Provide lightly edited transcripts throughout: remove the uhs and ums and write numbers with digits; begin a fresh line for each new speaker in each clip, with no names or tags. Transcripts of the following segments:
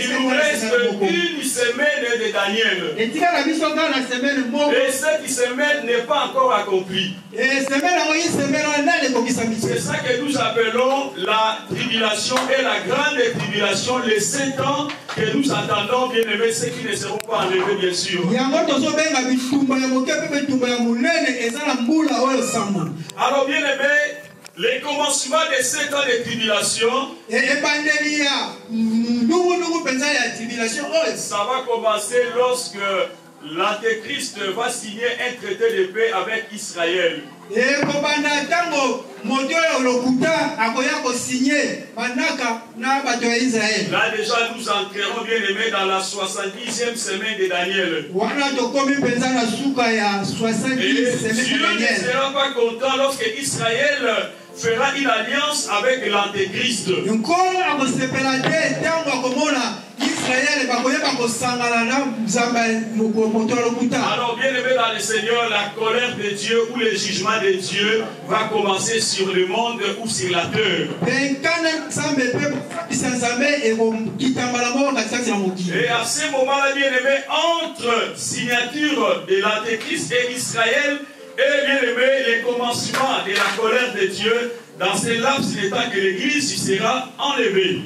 nous reste une semaine de Daniel. Et cette semaine n'est pas encore accomplie. C'est ça que nous appelons la tribulation et la grande tribulation, les 7 ans que nous attendons, bien aimés, ceux qui ne seront pas enlevés, bien sûr. Alors, bien aimés, les commencements de 7 ans de tribulation, ça va commencer lorsque l'Antéchrist va signer un traité de paix avec Israël. Là déjà nous entrerons, bien aimés, dans la 70e semaine de Daniel. Et Dieu ne sera pas content lorsque Israël fera une alliance avec l'Antéchrist. Alors bien aimé dans le Seigneur, la colère de Dieu ou le jugement de Dieu va commencer sur le monde ou sur la terre. Et à ce moment-là, bien aimé, entre signature de l'Antéchrist et Israël, et bien aimé, les commencements de la colère de Dieu, dans ce laps de temps que l'Église sera enlevée.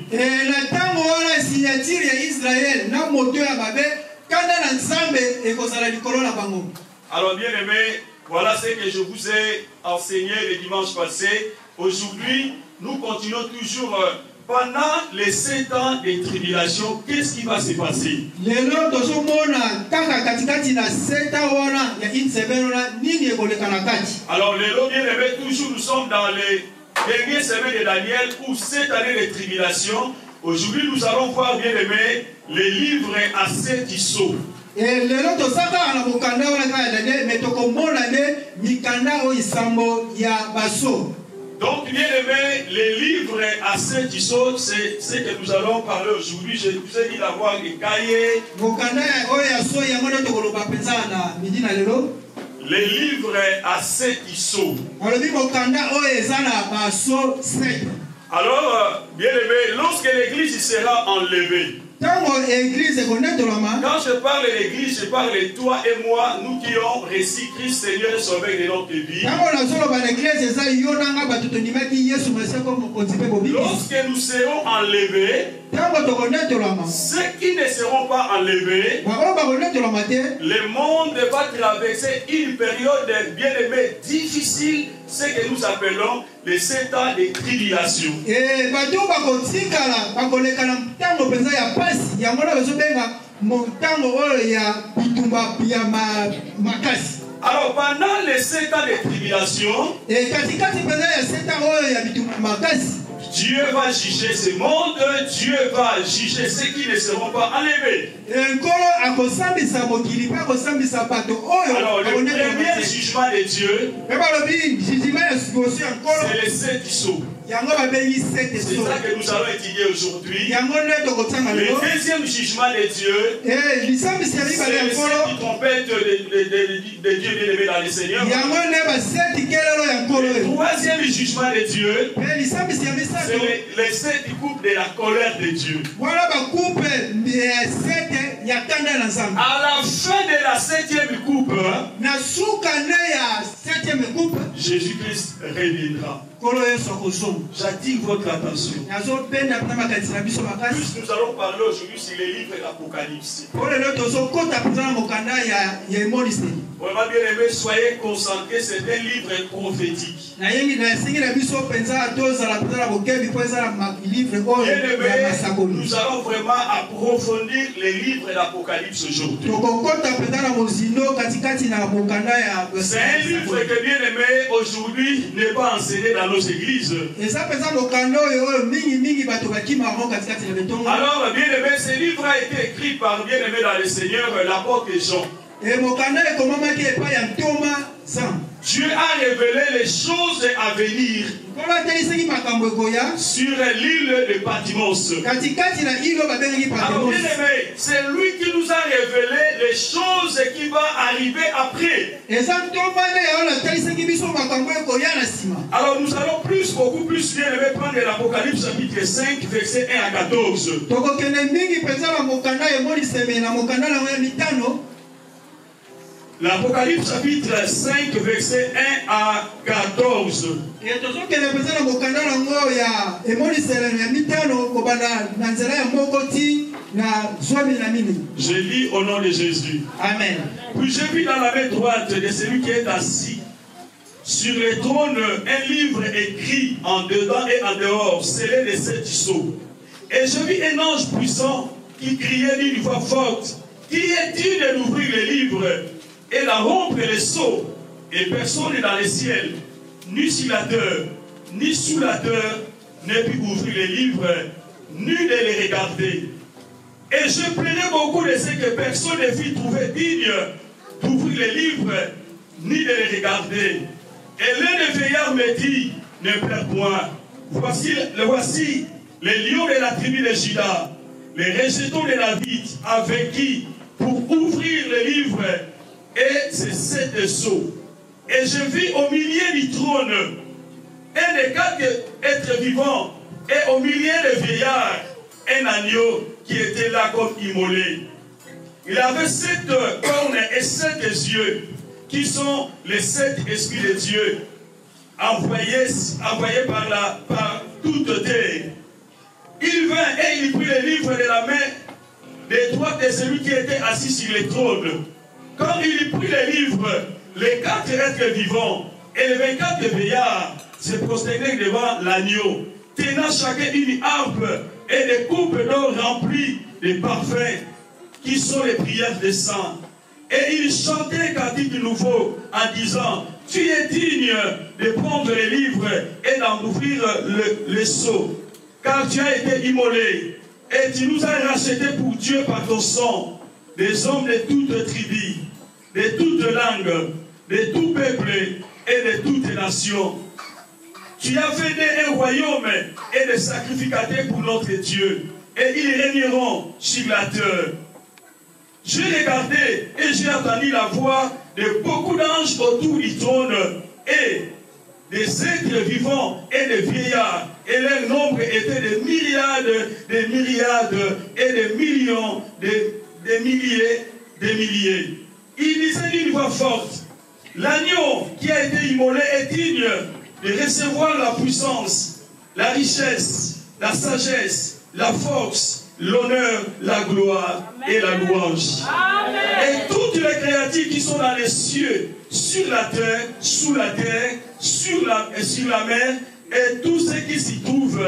Alors bien aimé, voilà ce que je vous ai enseigné le dimanche passé. Aujourd'hui, nous continuons toujours pendant les 7 ans de tribulation. Qu'est-ce qui va se passer? Alors bien aimé, toujours nous sommes dans les dernières semaines de Daniel ou 7 années de tribulation. Aujourd'hui, nous allons voir, bien aimé, les livres à 7 ISO. Donc, bien aimé, les livres à 7 ISO, c'est ce que nous allons parler aujourd'hui. Je vous ai dit d'avoir des cahiers. Les livres à 7 ISO. Alors, bien aimé, lorsque l'Église sera enlevée, quand je parle de l'Église, je parle de toi et moi, nous qui avons reçu Christ Seigneur et Sauveur de notre vie. Lorsque nous serons enlevés, ceux qui ne seront pas enlevés, le monde va traverser une période bien aimée difficile, ce que nous appelons les 7 ans de tribulation. Alors pendant les 7 ans de tribulation, Dieu va juger ce monde, Dieu va juger ceux qui ne seront pas enlevés. Alors le premier jugement de Dieu, c'est les 7 ISO. C'est ça que nous allons étudier aujourd'hui. Le deuxième jugement de Dieu, c'est les 7 trompettes de Dieu bien-aimé dans le Seigneur. Le troisième jugement de Dieu, c'est les 7 coupes de la colère de Dieu. À la fin de la 7e coupe, Jésus-Christ reviendra. J'attire votre attention. Plus nous allons parler aujourd'hui sur les livres de l'Apocalypse. Vraiment bien aimé, soyez concentrés, c'est un livre prophétique. Bien aimé, nous allons vraiment approfondir les livres de l'Apocalypse aujourd'hui. C'est un livre que bien aimé aujourd'hui n'est pas enseigné dans nos églises. Alors bien aimé, ce livre a été écrit par bien aimé dans le Seigneur, l'apôtre Jean. Dieu a révélé les choses à venir sur l'île de Patmos. Alors bien aimé, c'est lui qui qui nous a révélé les choses qui vont arriver après. Alors nous allons beaucoup plus bien prendre l'Apocalypse chapitre 5, verset 1 à 14. L'Apocalypse chapitre 5, verset 1 à 14. Je lis au nom de Jésus.
Amen.
Puis j'ai vu dans la main droite de celui qui est assis sur le trône un livre écrit en dedans et en dehors, scellé de 7 sceaux. Et je vis un ange puissant qui criait d'une voix forte: qui est-il de d'ouvrir le livre et de rompre les sceaux? Et personne dans le ciel, ni sur la terre, ni sous la terre, ne put ouvrir les livres, ni de les regarder. Et je plaignais beaucoup de ce que personne ne fut trouvé digne d'ouvrir les livres, ni de les regarder. Et l'un des vieillards me dit: ne pleure point. Voici les lions de la tribu de Juda, les rejetons de David, avec qui pour ouvrir les livres et ces 7 sceaux. Et je vis au milieu du trône un des 4 êtres vivants, et au milieu des vieillards un agneau qui était là comme immolé. Il avait 7 cornes et 7 yeux, qui sont les 7 esprits de Dieu, envoyés par toute terre. Il vint et il prit le livre de la main de droite de celui qui était assis sur le trône. Quand il prit le livre, les 4 êtres vivants et les 24 vieillards se prosternaient devant l'agneau, tenant chacun une harpe et des coupes d'or remplies de parfums, qui sont les prières des saints. Et ils chantaient un cantique nouveau en disant: tu es digne de prendre les livres et d'en ouvrir les sceaux, car tu as été immolé et tu nous as rachetés pour Dieu par ton sang, des hommes de toutes tribus, de toutes langues, de tout peuple et de toutes nations. Tu as fait un royaume et des sacrificateurs pour notre Dieu, et ils régneront sur la terre. J'ai regardé et j'ai entendu la voix de beaucoup d'anges autour du trône et des êtres vivants et des vieillards, et leur nombre était de myriades et de millions, de milliers, de milliers. Il disait d'une voix forte: l'agneau qui a été immolé est digne de recevoir la puissance, la richesse, la sagesse, la force, l'honneur, la gloire et la louange. Amen. Et toutes les créatures qui sont dans les cieux, sur la terre, sous la terre, sur la mer, et tout ce qui s'y trouve.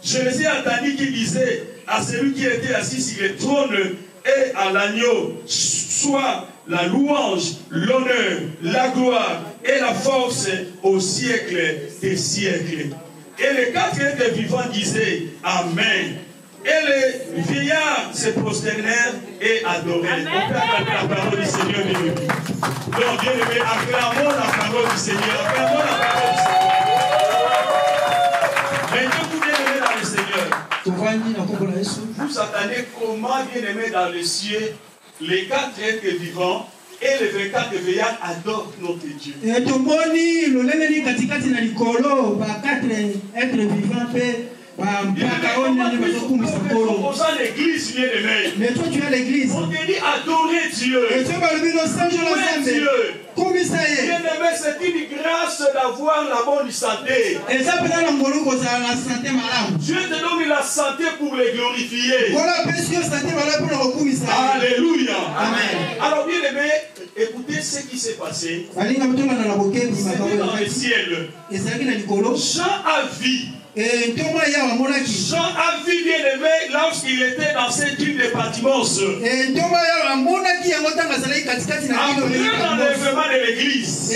Je les ai entendus qui disaient à celui qui était assis sur le trône et à l'agneau: soit la louange, l'honneur, la gloire et la force au siècle des siècles. Et les 4 êtres vivants disaient: Amen. Et les vieillards se prosternèrent et adoraient. On peut acclamer la parole du Seigneur de Dieu. Donc, bien aimé, acclamons la parole du Seigneur. Acclamons la parole du Seigneur. Maintenant, vous bien aimé dans le Seigneur. Vous attendez comment, bien aimé dans les cieux, les 4 êtres vivants et les 24 vieillards adorent notre Dieu.
Et tout le monde,
l'église,
mais toi tu as l'église.
On te dit adorer Dieu.
Et tu vas le Dieu.
Dieu. C'est une grâce d'avoir la bonne santé. Dieu te donne la santé pour les glorifier. Alléluia.
Amen.
Alors bien aimé, écoutez ce qui s'est passé. C'était dans le ciel. Jean a vu. Jean a vu bien aimé lorsqu'il était dans cette île de Patmos. Après l'enlèvement de l'église.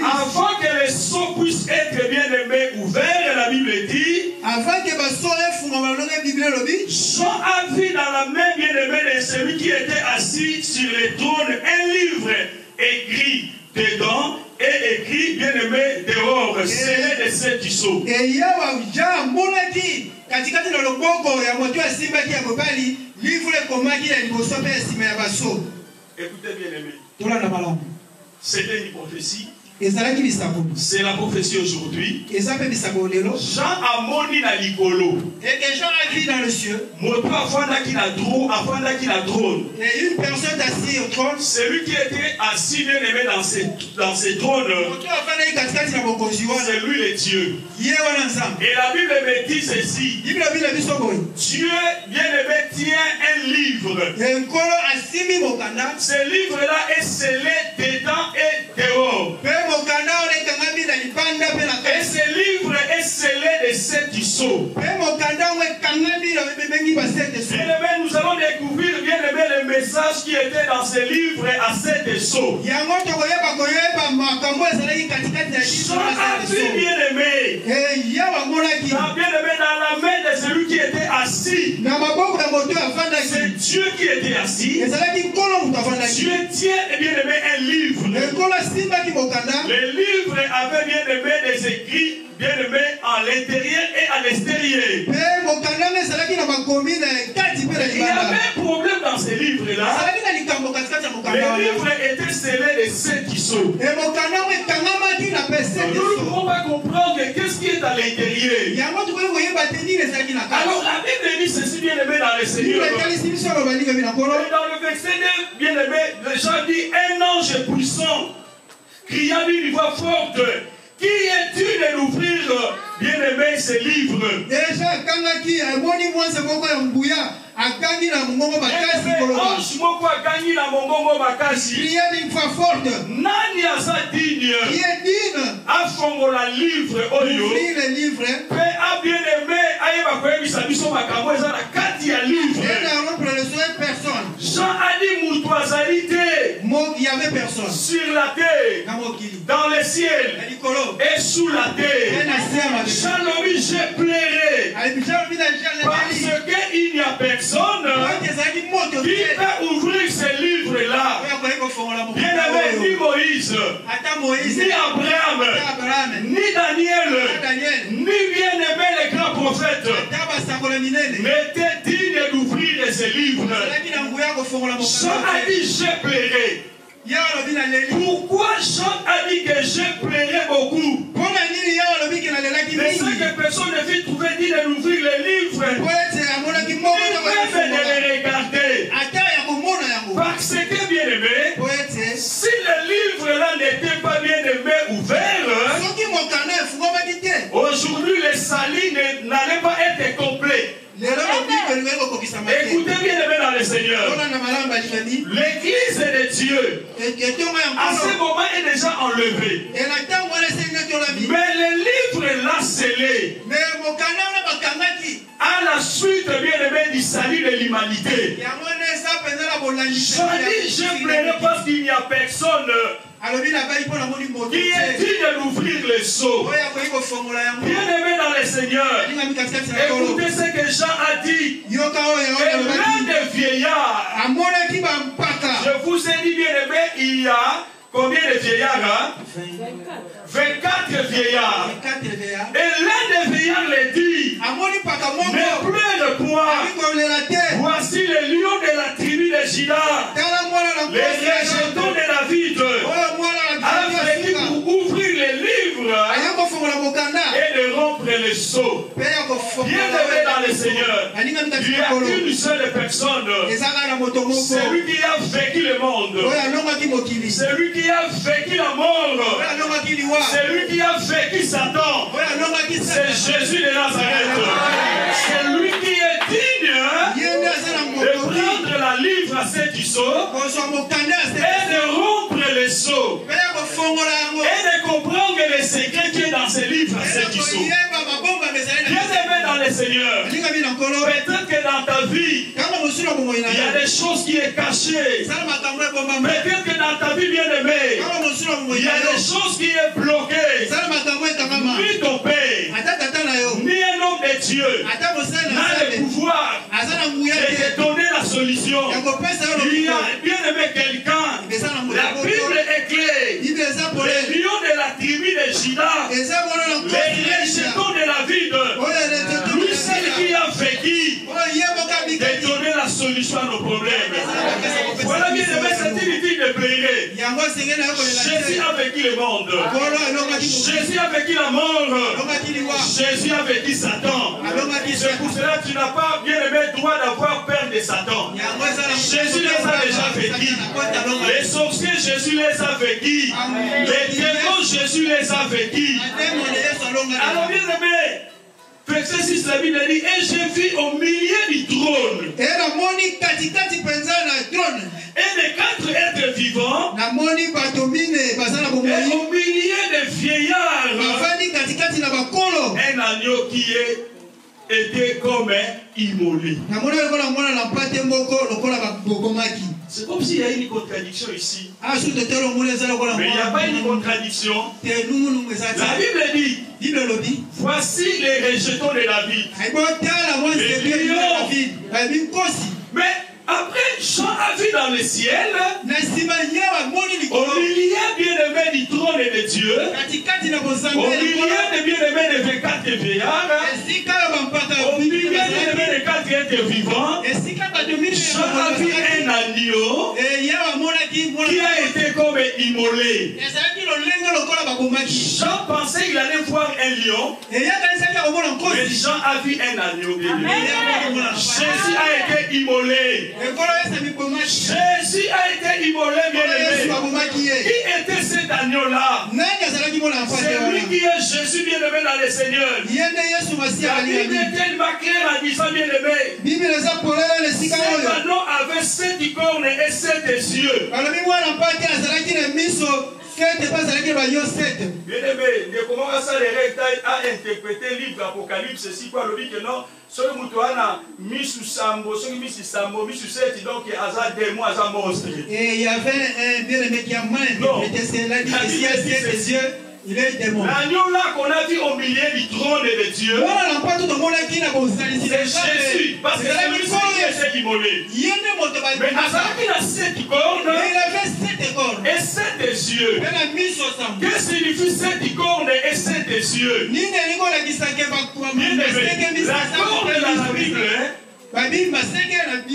Avant que les sceaux puissent être bien aimés ouverts, la Bible dit. Jean a vu dans la main bien aimée de celui qui était assis sur le trône un livre écrit dedans. Et écrit, bien aimé, dehors, scellé de 7 sceaux.
katikati na loboko ya moto asimbaki ya mobali livre ekomaki na liboso mpe nsima ya baso.
Écoutez bien aimé.
Tolanda malamu.
C'était une prophétie.
C'est
la prophétie aujourd'hui.
Jean
a moni na likolo.
Et que Jean a vu dans le cieux.
Moto afandaki na trône.
Et une personne assise au trône.
Celui qui était assis bien aimé dans ces trônes. C'est lui le Dieu. Et la Bible me dit ceci. Dieu bien aimé tient un livre. Ce livre-là est scellé dedans et dehors. Et ce livre est scellé de 7 sceaux. Nous allons découvrir bien aimé le message qui était dans ce livre à 7 sceaux. Jean a vu bien aimé dans la main de celui qui était assis. C'est Dieu qui était assis. Dieu tient bien aimé un livre. Le livre avait bien aimé des écrits bien aimé à l'intérieur et à l'extérieur. Il y avait un problème dans ces livres-là. Les livres étaient scellés de 7 sceaux. Nous ne pouvons pas comprendre qu'est-ce qui est à l'intérieur. Alors la Bible dit ceci bien aimé dans le Seigneur. Et dans le verset 9, bien aimé, Jean dit un ange puissant criant d'une voix forte. Qui es-tu de l'ouvrir, bien-aimé, ce livre? Nani aza digne afongola livre oyo pe a bien-aimé ayeba koyebisa biso makambo eza na kati ya livre. Jean a dit mutu azali te.
Il y avait personne
sur la terre, dans le ciel et sous la terre. Jean lui, je plairai parce qu'il n'y a personne qui peut ouvrir ce livre-là. Bien-aimé, ni Moïse, ni Abraham, ni Daniel, ni bien-aimé les grands prophètes n'étaient dignes d'ouvrir ce livre. Jean a dit, je plairai. Pourquoi Jean a dit que je plairai beaucoup? Mais ça que personne ne fit trouver dit de l'ouvrir le livre, ni même de les regarder. Parce que bien aimé, si le livre-là n'était pas bien aimé ouvert, aujourd'hui les salis n'allaient pas être complets. Écoutez bien aimé dans le Seigneur. L'église de Dieu à ce moment est déjà enlevée. Mais le livre l'a scellé à la suite bien aimé du salut de l'humanité. Jean dit je plairai parce qu'il n'y a personne qui est digne d'ouvrir les sceaux. Bien aimé dans le Seigneur, écoutez ce que Jean a dit. Et l'un des vieillards, je vous ai dit bien aimé, il y a combien de vieillards? 24 vieillards. Et l'un des vieillards le dit, ne pleure point. Voici les lions de la tribu de Juda, les rejetons de David, avec pour ouvrir les livres et de rompre les sceaux. Bien aimé dans le Seigneur, il n'y a qu'une seule personne, celui qui a vécu le monde, celui qui a vécu la mort, celui qui a vécu Satan, c'est Jésus de Nazareth. C'est lui qui est digne de prendre la livre à 7 sceaux et de rompre les sceaux et de comprendre les secrets qui est dans ces livres à 7 sceaux. Bien aimé dans le Seigneur, peut-être que dans ta vie, il y a des choses qui sont cachées. Peut-être que dans ta vie bien aimée, il y a des choses qui sont bloquées. Ni ton père, ni un homme de Dieu n'a le pouvoir de te donner la solution. Il y a bien aimé quelqu'un. La Bible est claire. Les lions de la tribu de Juda, les rejetons de la vie, lui seul qui de donner la solution à nos problèmes. Voilà bien aimé, c'est une étude de prière. Jésus a vécu le monde. Jésus a vécu la mort. Jésus a vécu Satan. C'est pour cela que tu n'as pas bien aimé droit d'avoir peur de Satan. Jésus les a déjà vécu. Les sorciers, Jésus les a vécu. Les démons, Jésus les a vécu. Alors bien aimé, verset 6, la Bible dit, et j'ai vu au milieu du trône et des 4 êtres vivants et au milieu des vieillards un agneau qui était comme immolé. C'est comme s'il y a une contradiction ici. Mais il n'y a pas une contradiction. La Bible dit, voici les rejetons de David. Mais après, Jean a vu dans le ciel, au milieu bien-aimé du trône de Dieu, au milieu des bien-aimés des 24 vieillards, au milieu des 4 êtres vivants, Jean a vu un agneau qui a été comme immolé. Jean pensait qu'il allait voir un lion, mais Jean a vu un agneau. Jésus a été immolé. Jésus a été immolé, bien-aimé. Qui était cet agneau-là? C'est lui qui est Jésus, bien-aimé dans le Seigneur. La Bible est tellement claire en disant, bien-aimé, cet agneau avait 7 cornes et 7 yeux. Bien-aimé, ne comment ça les règles à interpréter le livre d'Apocalypse, c'est si quoi le dit que non, celui qui a mis sous Sambo, celui mis sous Sambo, mis sous 7, donc il y a un démon, un monstre.
Et il y avait un bien-aimé qui a mal interprété cela, dit que s'il y a 7 yeux, il est démon.
L'agneau là qu'on a vu au milieu du trône de Dieu, c'est Jésus, parce que c'est lui qui est immolé. Mais Azaki a 7 cornes et 7 yeux. Que signifie 7 cornes et 7 yeux? La corne dans la Bible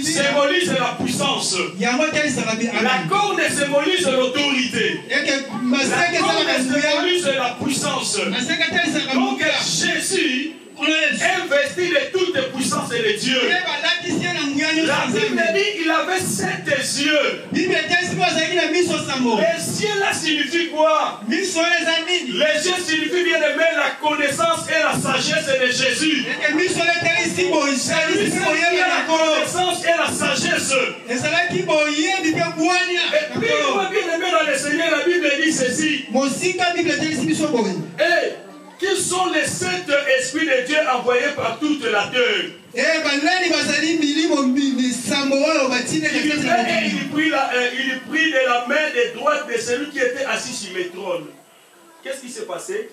symbolise la puissance. La corne symbolise l'autorité. La corne symbolise la puissance. Donc Jésus investi de toute puissance de Dieu. La Bible dit qu'il avait 7 yeux. Les yeux là signifient quoi? Les yeux signifient bien aimé la connaissance et la sagesse de Jésus. C'est lui qui a la connaissance et la sagesse. Et puis moi bien aimé dans le Seigneur, la Bible dit ceci. Qui sont les 7 esprits de Dieu envoyés par toute la terre? Il prit de la main de droite de celui qui était assis sur le trône. Qu'est-ce qui s'est passé?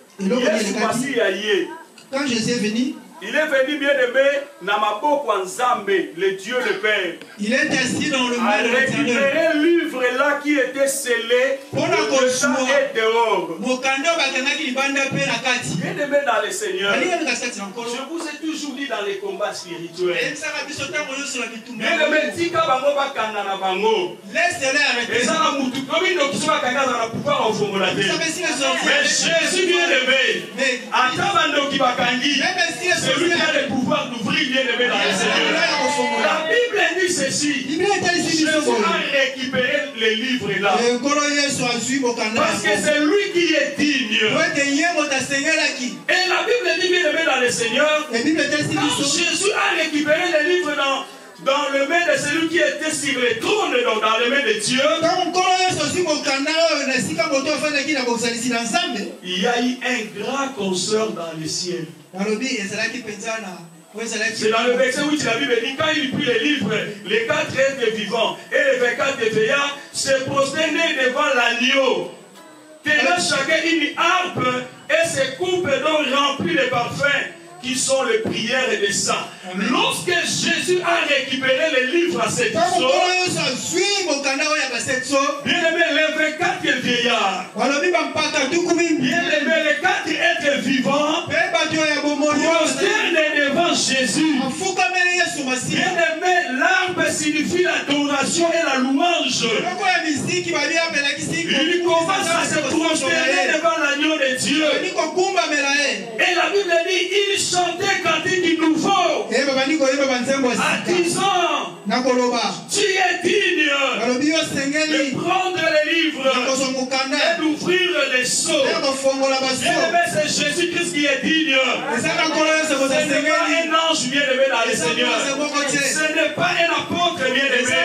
Quand Jésus est venu,
il est venu bien aimé Namaboko Nzambe, le Dieu le Père.
Il est assis dans le monde de
récupérer le livre là qui était scellé pour et dehors. Bien aimé dans le Seigneur, je vous ai toujours dit dans les combats spirituels. Bien aimé, tika bango bakanga na bango. Laisse-les arrêter. Mais Jésus bien aimé, attends bakangi. C'est lui qui a le pouvoir d'ouvrir bien aimé dans le Seigneur. La Bible dit ceci. Jésus a récupéré les livres là. Parce que c'est lui qui est digne. Et la Bible dit bien aimé dans le Seigneur. Quand Jésus a récupéré les livres dans le main de celui qui était sur le trône, donc dans le main de Dieu, il y a eu un grand concert dans le ciel. C'est dans le verset où la Bible dit, quand il prit les livres, les 4 êtres vivants et les 24 veillards se prosternaient devant l'agneau, tenant chacun une harpe et ses coupes donc remplies de parfums, qui sont les prières des saints. Lorsque Jésus a récupéré les livres à cette eau, bien aimé, les 24 vieillards, bien aimé, les 4 êtres vivants, prosternés devant Jésus, Bien-aimé, l'arbre signifie l'adoration et la louange. Il commence à se prosterner devant l'agneau de Dieu. Et la Bible dit, il chantait cantique nouveau. En disant, tu es digne de prendre les livres et d'ouvrir les sceaux. Bien-aimé, c'est Jésus-Christ qui est digne. Ce n'est pas un ange bien-aimé dans le Seigneur. Ce n'est pas un apôtre bien-aimé.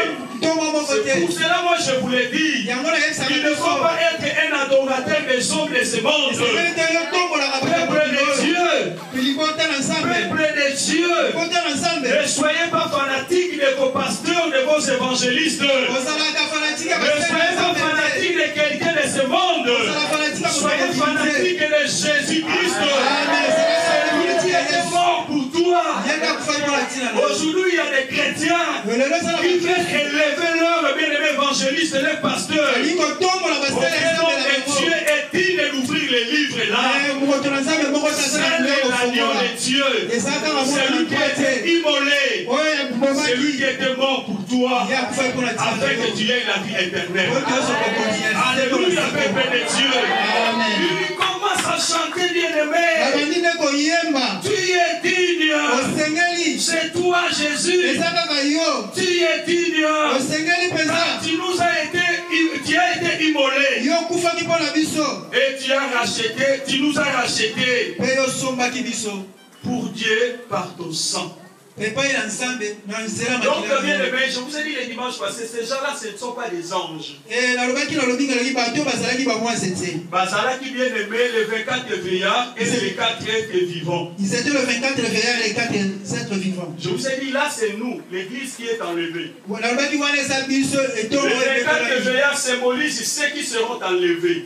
C'est pour cela, moi, je vous l'ai dit. Il ne faut pas être un adorateur des hommes de ce monde. Peuple de Dieu. Peuple de Dieu. Ne soyez pas fanatiques de vos pasteurs, de vos évangélistes. Ne soyez pas fanatiques de quelqu'un de ce monde. Soyez fanatiques de Jésus-Christ. C'est lui qui est mort pour toi. Aujourd'hui, il y a des chrétiens qui veulent élever leur bien-aimé évangéliste, les pasteurs. Au nom de Dieu est digne d'ouvrir les livres là. C'est l'agneau de Dieu. C'est lui qui a été immolé. C'est lui qui était mort pour toi. Afin que tu aies la vie éternelle. Alléluia, peuple de Dieu. Il commence à chanter, bien-aimé. Tu es digne. C'est toi, Jésus. Tu es digne. Tu as été immolé. Et tu nous as racheté pour Dieu par ton sang. Donc, bien aimé, je vous ai dit les dimanches passés, ces gens-là, ce ne sont pas des anges. Bazalaki bien aimé, les 24 veillards et les 4 êtres vivants.
Ils étaient le 24 veillards et les 4 êtres vivants.
Je vous ai dit, là, c'est nous, l'église qui est enlevée. Les 24 veillards symbolisent ceux qui seront enlevés.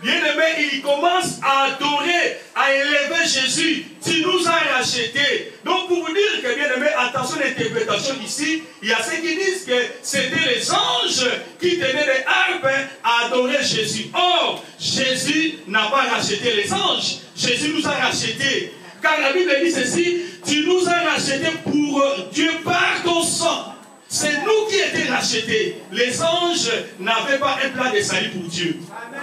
Bien-aimé, il commence à adorer, à élever Jésus. Tu nous as rachetés. Donc, pour vous dire que, bien-aimé, attention à l'interprétation ici, il y a ceux qui disent que c'était les anges qui tenaient les harpes à adorer Jésus. Or, Jésus n'a pas racheté les anges. Jésus nous a rachetés. Car la Bible dit ceci, tu nous as rachetés pour Dieu par ton sang. C'est nous qui étions rachetés. Les anges n'avaient pas un plan de salut pour Dieu. Amen.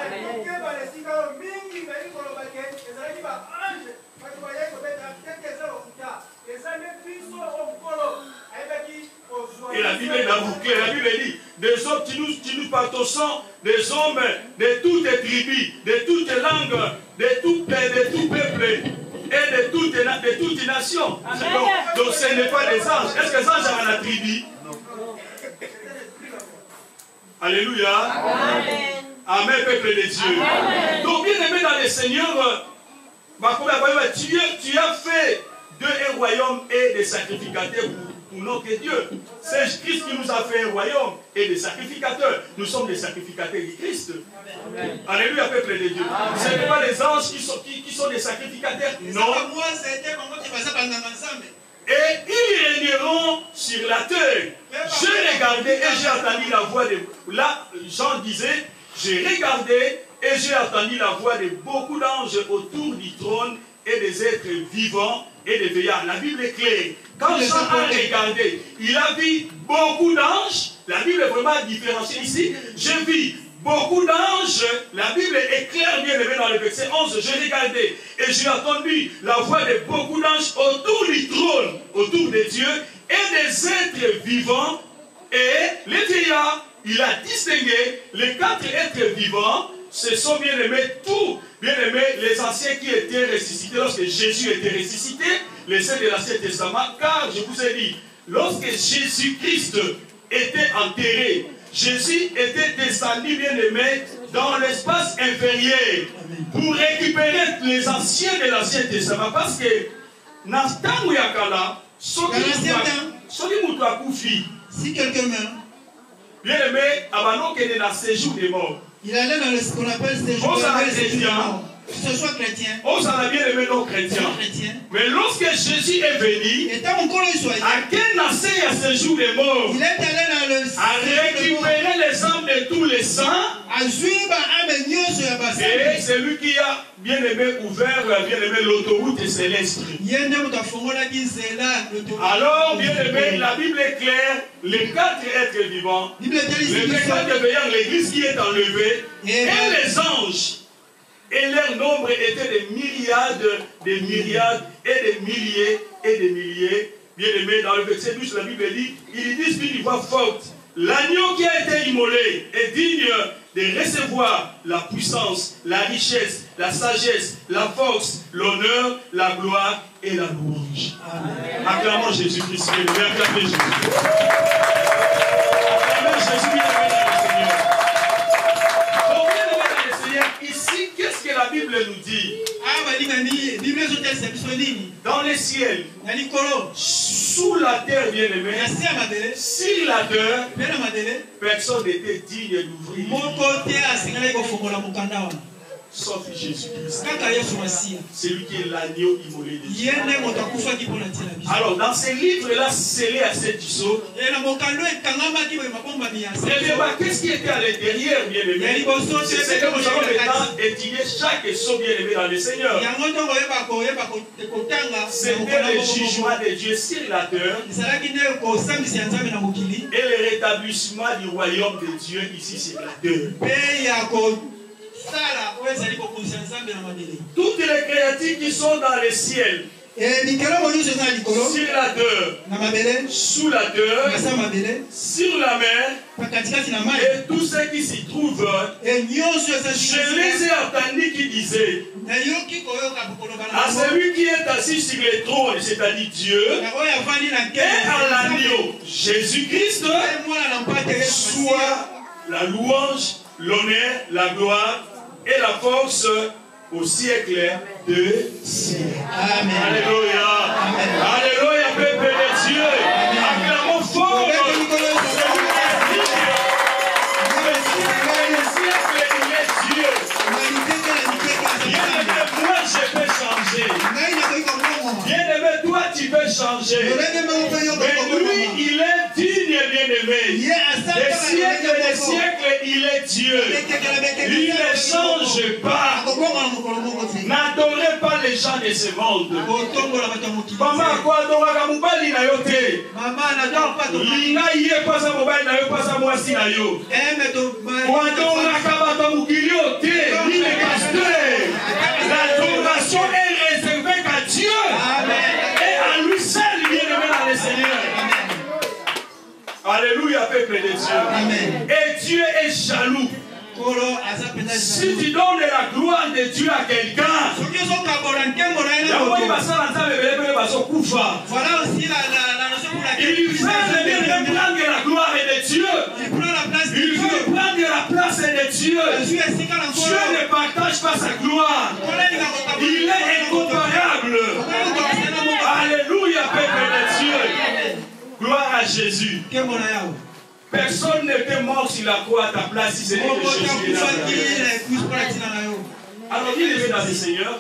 Et la Bible est dans vous clair. La Bible dit, des hommes qui nous par ton sang, des hommes de toutes les tribus, de toutes les langues, de tout peuple et de toutes les nations. Donc ce n'est pas des anges. Est-ce que les anges ont la tribu? Alléluia. Amen. Amen, peuple de Dieu. Amen. Donc, bien aimé dans le Seigneur, tu as fait de un royaume et des sacrificateurs pour notre Dieu. C'est Christ qui nous a fait un royaume et des sacrificateurs. Nous sommes des sacrificateurs de Christ. Amen. Alléluia, peuple de Dieu. Ce n'est pas les anges qui sont des sacrificateurs. Non. Et ils régneront sur la terre. J'ai regardé et j'ai entendu la voix de... Là, Jean disait, j'ai regardé et j'ai entendu la voix de beaucoup d'anges autour du trône et des êtres vivants et des veillards. La Bible est claire. Quand Jean a regardé, il a vu beaucoup d'anges. La Bible est vraiment différenciée ici. J'ai vu beaucoup d'anges. La Bible est claire, bien aimée dans le verset 11. J'ai regardé et j'ai entendu la voix de beaucoup d'anges autour du trône, autour de Dieu et des êtres vivants et les veillards. Il a distingué les 4 êtres vivants. Ce sont bien aimés tous, bien aimés les anciens qui étaient ressuscités lorsque Jésus était ressuscité, les saints de l'Ancien Testament. Car je vous ai dit, lorsque Jésus-Christ était enterré, Jésus était descendu, bien aimé, dans l'espace inférieur pour récupérer les anciens de l'Ancien Testament. Parce que dans ce temps où il y a si
quelqu'un meurt,
bien aimé, avant qu'il y ait un séjour des morts.
Il allait dans ce qu'on appelle séjour des morts. ce soit chrétien.
Oh, ça a bien aimé nos chrétiens. Mais lorsque Jésus est venu, à quel assez à ce jour des morts,
il est allé dans le
à récupérer les âmes de tous les saints. Et c'est lui qui a bien aimé ouvert, bien aimé l'autoroute céleste. Alors, bien aimé, la Bible est claire. Les 4 êtres vivants, les 4 veillants, l'église qui est enlevée, et les anges. Et leur nombre était des myriades, et des milliers et des milliers. Bien aimé, dans le verset 12, la Bible dit, ils disent d'une voix forte, l'agneau qui a été immolé est digne de recevoir la puissance, la richesse, la sagesse, la force, l'honneur, la gloire et la louange. Acclamons Jésus-Christ. Acclamez Jésus. Acclamez Jésus, bien-aimé dans le Seigneur. Donc, bien-aimé dans le Seigneur, ici, qu'est-ce que la Bible nous dit? Dans les ciels, sous la terre, bien-aimé, sur la terre, personne n'était digne d'ouvrir. Sauf Jésus-Christ. C'est lui qui est l'agneau immolé de Dieu. Alors, dans ces livres-là, scellés à cette tisseau, qu'est-ce qui était à l'intérieur, bien-aimé? C'est ce que nous allons maintenant étudier chaque saut, bien-aimé dans le Seigneur. C'était le jugement de Dieu sur la terre et le rétablissement du royaume de Dieu ici sur la terre. Toutes les créatures qui sont dans le ciel, sur la terre, sous la terre, sur la mer, et tous ceux qui s'y trouvent, je les ai entendus qui disaient à celui qui est assis sur le trône, c'est-à-dire Dieu, et à l'agneau, Jésus-Christ, soit la louange, l'honneur, la gloire et la force au siècle de siècle. Amen. Alléluia. Amen. Alléluia, peuple de Dieu. Acclamons fort. Moi, je peux changer. Bien-aimé, toi, tu peux changer. Mais lui, il est digne, bien-aimé. Des siècles, il est Dieu. Il ne change pas. N'adorez pas les gens de ce monde. Maman, quoi, mobali na yo te. Linga yé pas sa mobali na yo pas sa moisi na yo. Quand on a kabato mukilio te, ni le pasteur. L'adoration est réservée qu'à Dieu. Et à lui seul, bien-aimé dans le Seigneur. Alléluia, peuple de Dieu. Amen. Et Dieu est jaloux. Si tu donnes la gloire de Dieu à quelqu'un, voilà aussi la notion pour laquelle il veut prendre la gloire de Dieu. Il veut prendre la place de Dieu. Dieu ne partage pas sa gloire. Il est incomparable. Alléluia, peuple de Dieu. Gloire à Jésus. Personne n'était mort sur la croix à ta place si ce n'est que Jésus. Alors, il est dans le Seigneur.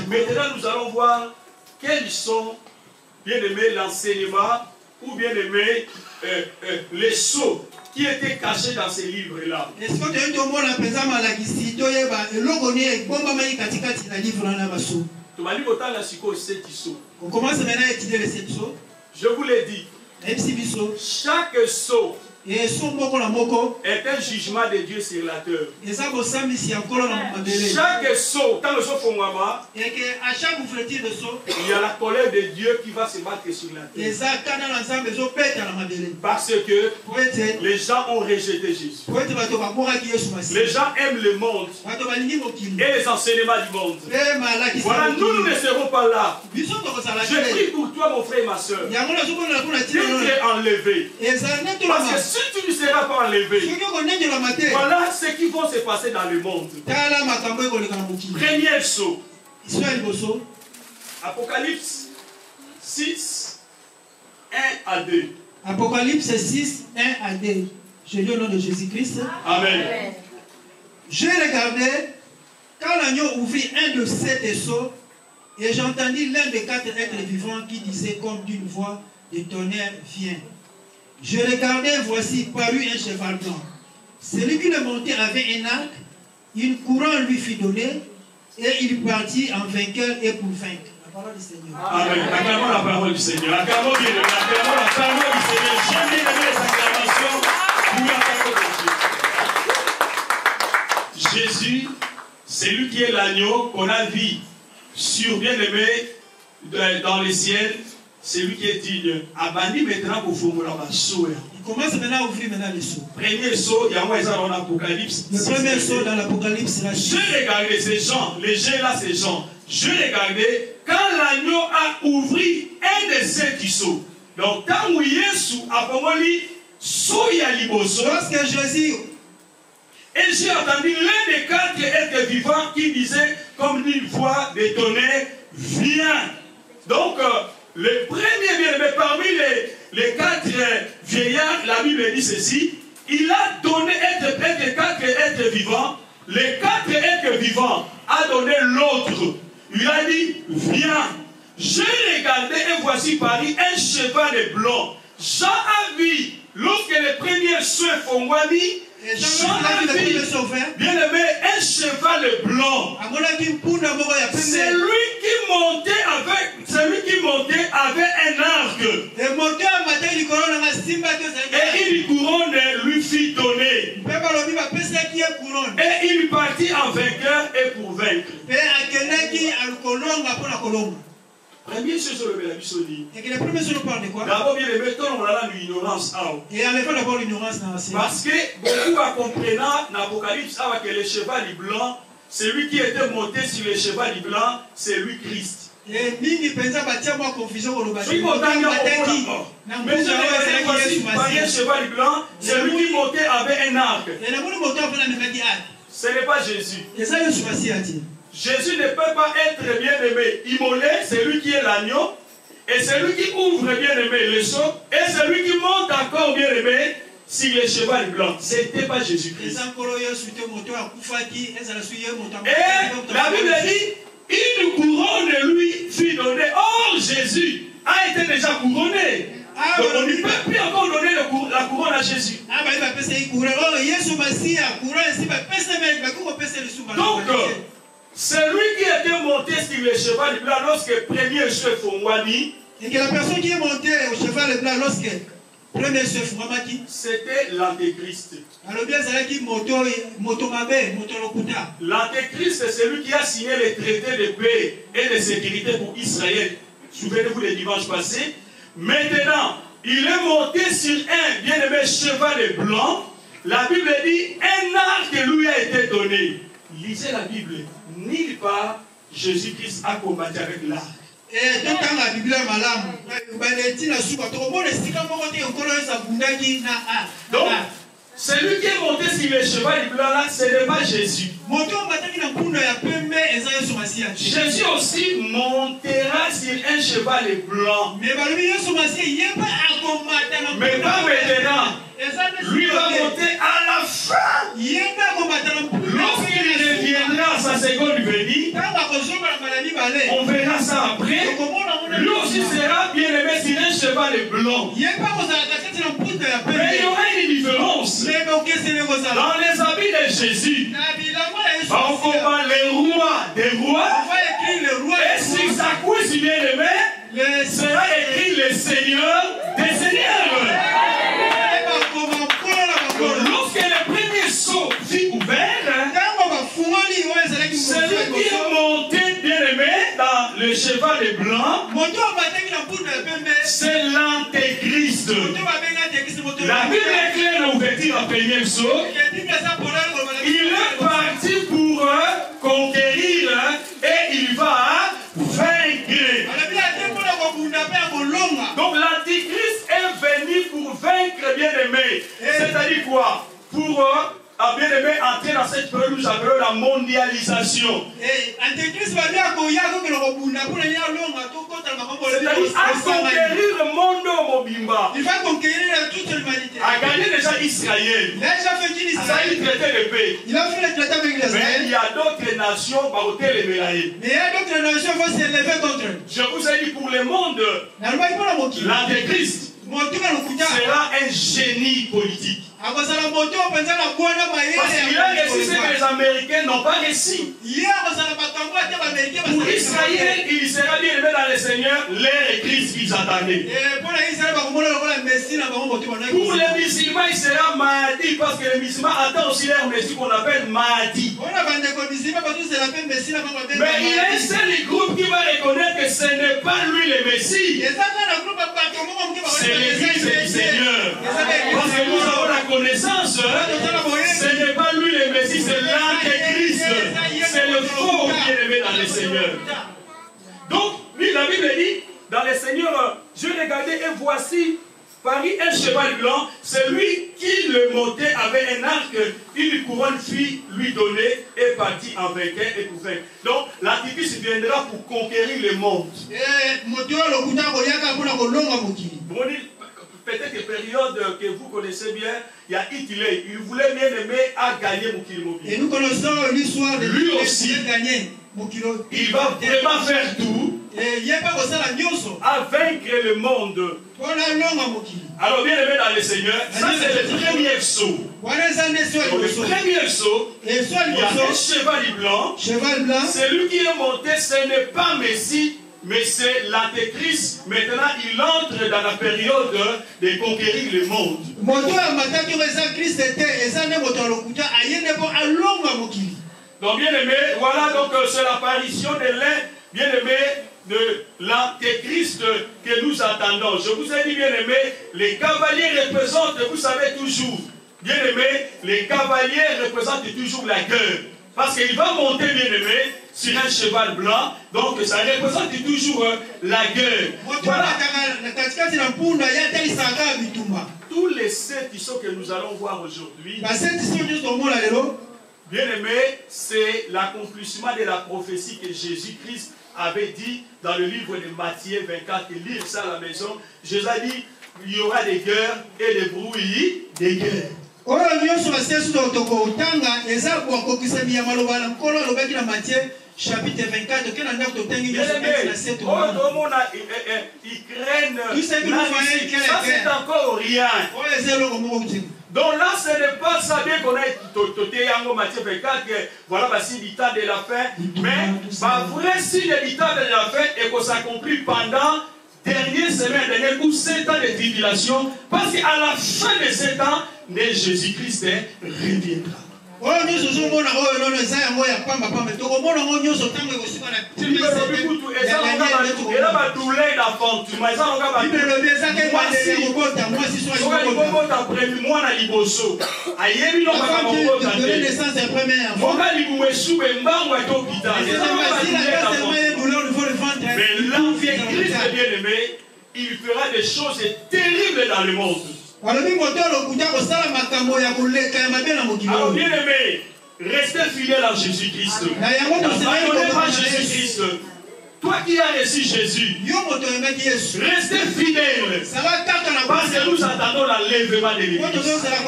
Maintenant, nous allons voir quels sont, bien aimé, l'enseignement ou bien aimé, les sceaux qui étaient cachés dans ces livres-là.
On commence maintenant à étudier les 7 sceaux.
Je vous l'ai dit. Chaque sceau est un jugement de Dieu sur la terre. Chaque sceau, dans le sceau Fongama, il y a la colère de Dieu qui va se battre sur la terre. Parce que les gens ont rejeté Jésus. Les gens aiment le monde et les enseignements du monde. Voilà, nous ne serons pas là. Je prie pour toi, mon frère et ma soeur. Tu es enlevé. Parce que si tu ne seras pas enlevé, voilà ce qui va se passer dans le monde. Premier sceau. Apocalypse 6, 1 à 2.
Apocalypse 6, 1 à 2. Je dis au nom de Jésus-Christ.
Amen.
Je regardais Quand l'agneau ouvrit un de ses sceaux, et j'entendis l'un des 4 êtres vivants qui disait comme d'une voix de tonnerre, viens. Je regardais, voici parut un cheval blanc. Celui qui le montait avait un arc, une couronne lui fut donnée, et il partit en vainqueur et pour vaincre. La parole du Seigneur.
Amen. Acclamons la parole du Seigneur. Acclamons bien, acclamons la parole du Seigneur. J'aime bien aimer les acclamations pour la parole de Dieu. Jésus, c'est lui qui est l'agneau qu'on a vu sur bien-aimé dans les ciels. C'est lui qui est digne. Abandi maintenant pour formuler ma soeur.
Il commence maintenant à ouvrir les sceaux.
Premier saut, il y a un dans l'Apocalypse.
Le premier saut dans l'Apocalypse, c'est la
je regardais ces gens, les gens là, ces gens. Je regardais quand l'agneau a ouvert un de ces sceaux. Donc, quand Jésus a formulé Soya Liboso,
lorsque Jésus,
et j'ai entendu l'un des 4 êtres vivants qui disait comme une voix de tonnerre, viens. Donc, le premier bien-aimé parmi les 4 vieillards, la Bible dit ceci, il a donné être 4 êtres vivants, les 4 êtres vivants a donné l'autre. Il a dit, viens. J'ai regardé et voici Paris un cheval blanc. Jean a vu, lorsque les premiers soins font Wami, Jean a vu, bien aimé, un cheval blanc. C'est lui qui montait avec un arc. Et une couronne lui fit donner. Et il partit en vainqueur et pour vaincre. Première chose sur le Bélabisodi. D'abord, bien aimé, on a l'ignorance.
Et enlevons d'abord l'ignorance.
Parce que beaucoup à comprendre dans l'Apocalypse que le cheval blanc, celui qui était monté sur le cheval blanc, c'est lui Christ.
Et mingi penza batia moi confusion au
mais je cheval blanc, c'est lui qui montait avec un arc. Ce n'est pas Jésus. Jésus ne peut pas être bien aimé, immolé, c'est lui qui est l'agneau, et c'est lui qui ouvre bien aimé le sceau, et c'est lui qui monte encore bien aimé sur le cheval blanc. Ce n'était pas Jésus-Christ. Et la Bible dit, une couronne lui fut donnée. Or, Jésus a été déjà couronné. Donc on ne peut plus encore donner la couronne à Jésus. Donc, c'est lui qui était monté sur le cheval blanc lorsque le premier chef Fongwani.
Et que la personne qui est montée au cheval blanc lorsque le premier chef Fongwani,
c'était l'Antéchrist. L'Antéchrist, c'est celui qui a signé les traités de paix et de sécurité pour Israël. Souvenez-vous les dimanches passés. Maintenant, il est monté sur un bien-aimé cheval blanc. La Bible dit, un arc lui a été donné. Lisez la Bible. Nulle part, Jésus-Christ a combattu avec l'arc. Donc, celui qui est monté sur le cheval blanc là, ce n'est pas Jésus. Jésus aussi montera sur un cheval blanc. Mais pas maintenant. Lui va monter à la fin. Lorsqu'il reviendra à sa seconde venue, on verra ça après. Lui aussi sera bien aimé sur un cheval blanc. Mais il y aura une différence. Dans les habits de Jésus, on combat les rois des rois. Et sur sa cuisse bien aimé, sera écrit le Seigneur des seigneurs. Lorsque le premier sceau fut ouvert, celui qui est monté bien aimé dans le cheval blanc, c'est l'Antéchrist. La Bible est claire dans l'ouverture du premier sceau. Il est parti pour conquérir et il va vaincre. Donc l'Antéchrist est venu pour vaincre bien aimé. C'est-à-dire quoi? Pour bien aimé entrer dans cette période où nous appelons la mondialisation. C'est-à-dire à conquérir le monde
Il va conquérir toute l'humanité.
A gagné déjà Israël.
Il a déjà fait qu'il
Ça a eu traité de paix.
Il a fait le traité avec Israël.
Mais il y a d'autres nations par lesquelles les mélaïs.
Mais il y a d'autres nations qui vont s'élever contre eux.
Je vous ai dit pour le monde, l'Antéchrist sera un génie politique. Parce qu'il a réussi ce que les Américains n'ont pas réussi. Pour Israël, il sera bien aimé dans le Seigneur, l'ère et Christ qu'ils attendaient. Pour les musulmans, il sera Mahdi, parce que les musulmans attendent aussi leur Messie qu'on appelle Mahdi. Mais il y a un seul groupe qui va reconnaître que ce n'est pas lui le Messie. C'est l'Église du Seigneur. Parce que nous avons la connaissance, ce n'est pas lui le Messie, c'est l'Antéchrist. C'est le faux bien-aimé dans le Seigneur. Donc, la Bible dit, dans le Seigneur, je regardais et voici parut un cheval blanc, celui qui le montait avait un arc, une couronne fut lui donnée et partit en vainqueur et pour vaincre. Donc l'Antichrist viendra pour conquérir le monde. Peut-être que période que vous connaissez bien, il y a Hitler, il voulait bien aimer à gagner Mokili.
Et nous connaissons l'histoire de
lui aussi. Il va vraiment faire tout à vaincre le monde. Alors bien aimé dans le Seigneur, ça c'est le premier saut. Le premier saut, il y a un cheval blanc. Celui qui est monté, ce n'est pas Messie, mais c'est l'Antéchrist. Maintenant, il entre dans la période de conquérir le monde. Donc bien aimé, voilà donc c'est l'apparition de l'un, bien aimé, de l'Antéchrist que nous attendons. Je vous ai dit, bien aimé, les cavaliers représentent, vous savez toujours, bien aimé, les cavaliers représentent toujours la guerre. Parce qu'il va monter, bien aimé, sur un cheval blanc, donc ça représente toujours la guerre. Voilà. Tous les 7 histoires que nous allons voir aujourd'hui, bien aimé, c'est l'accomplissement de la prophétie que Jésus-Christ avait dit dans le livre de Matthieu 24, et lire ça à la maison. Jésus a dit, il y aura des guerres et des bruits des guerres.
Chapitre 24,
ils craignent. Ça c'est encore rien. Donc là, ce n'est pas ça bien qu'on a toté en Matthieu 24, voilà, c'est l'état de la fin. Mais, vrai signe de l'état de la fin et qu'on s'accomplit pendant dernière semaine, dernière ou 7 ans de tribulation, parce qu'à la fin de 7 ans, Jésus-Christ reviendra. Mais l'Antéchrist, bien aimé, il fera des choses terribles dans le monde. Alors bien aimé, restez fidèle à Jésus-Christ. N'abandonnez pas Jésus-Christ. Toi qui as reçu Jésus, restez fidèle. Parce que nous attendons l'enlèvement de l'Église. Pour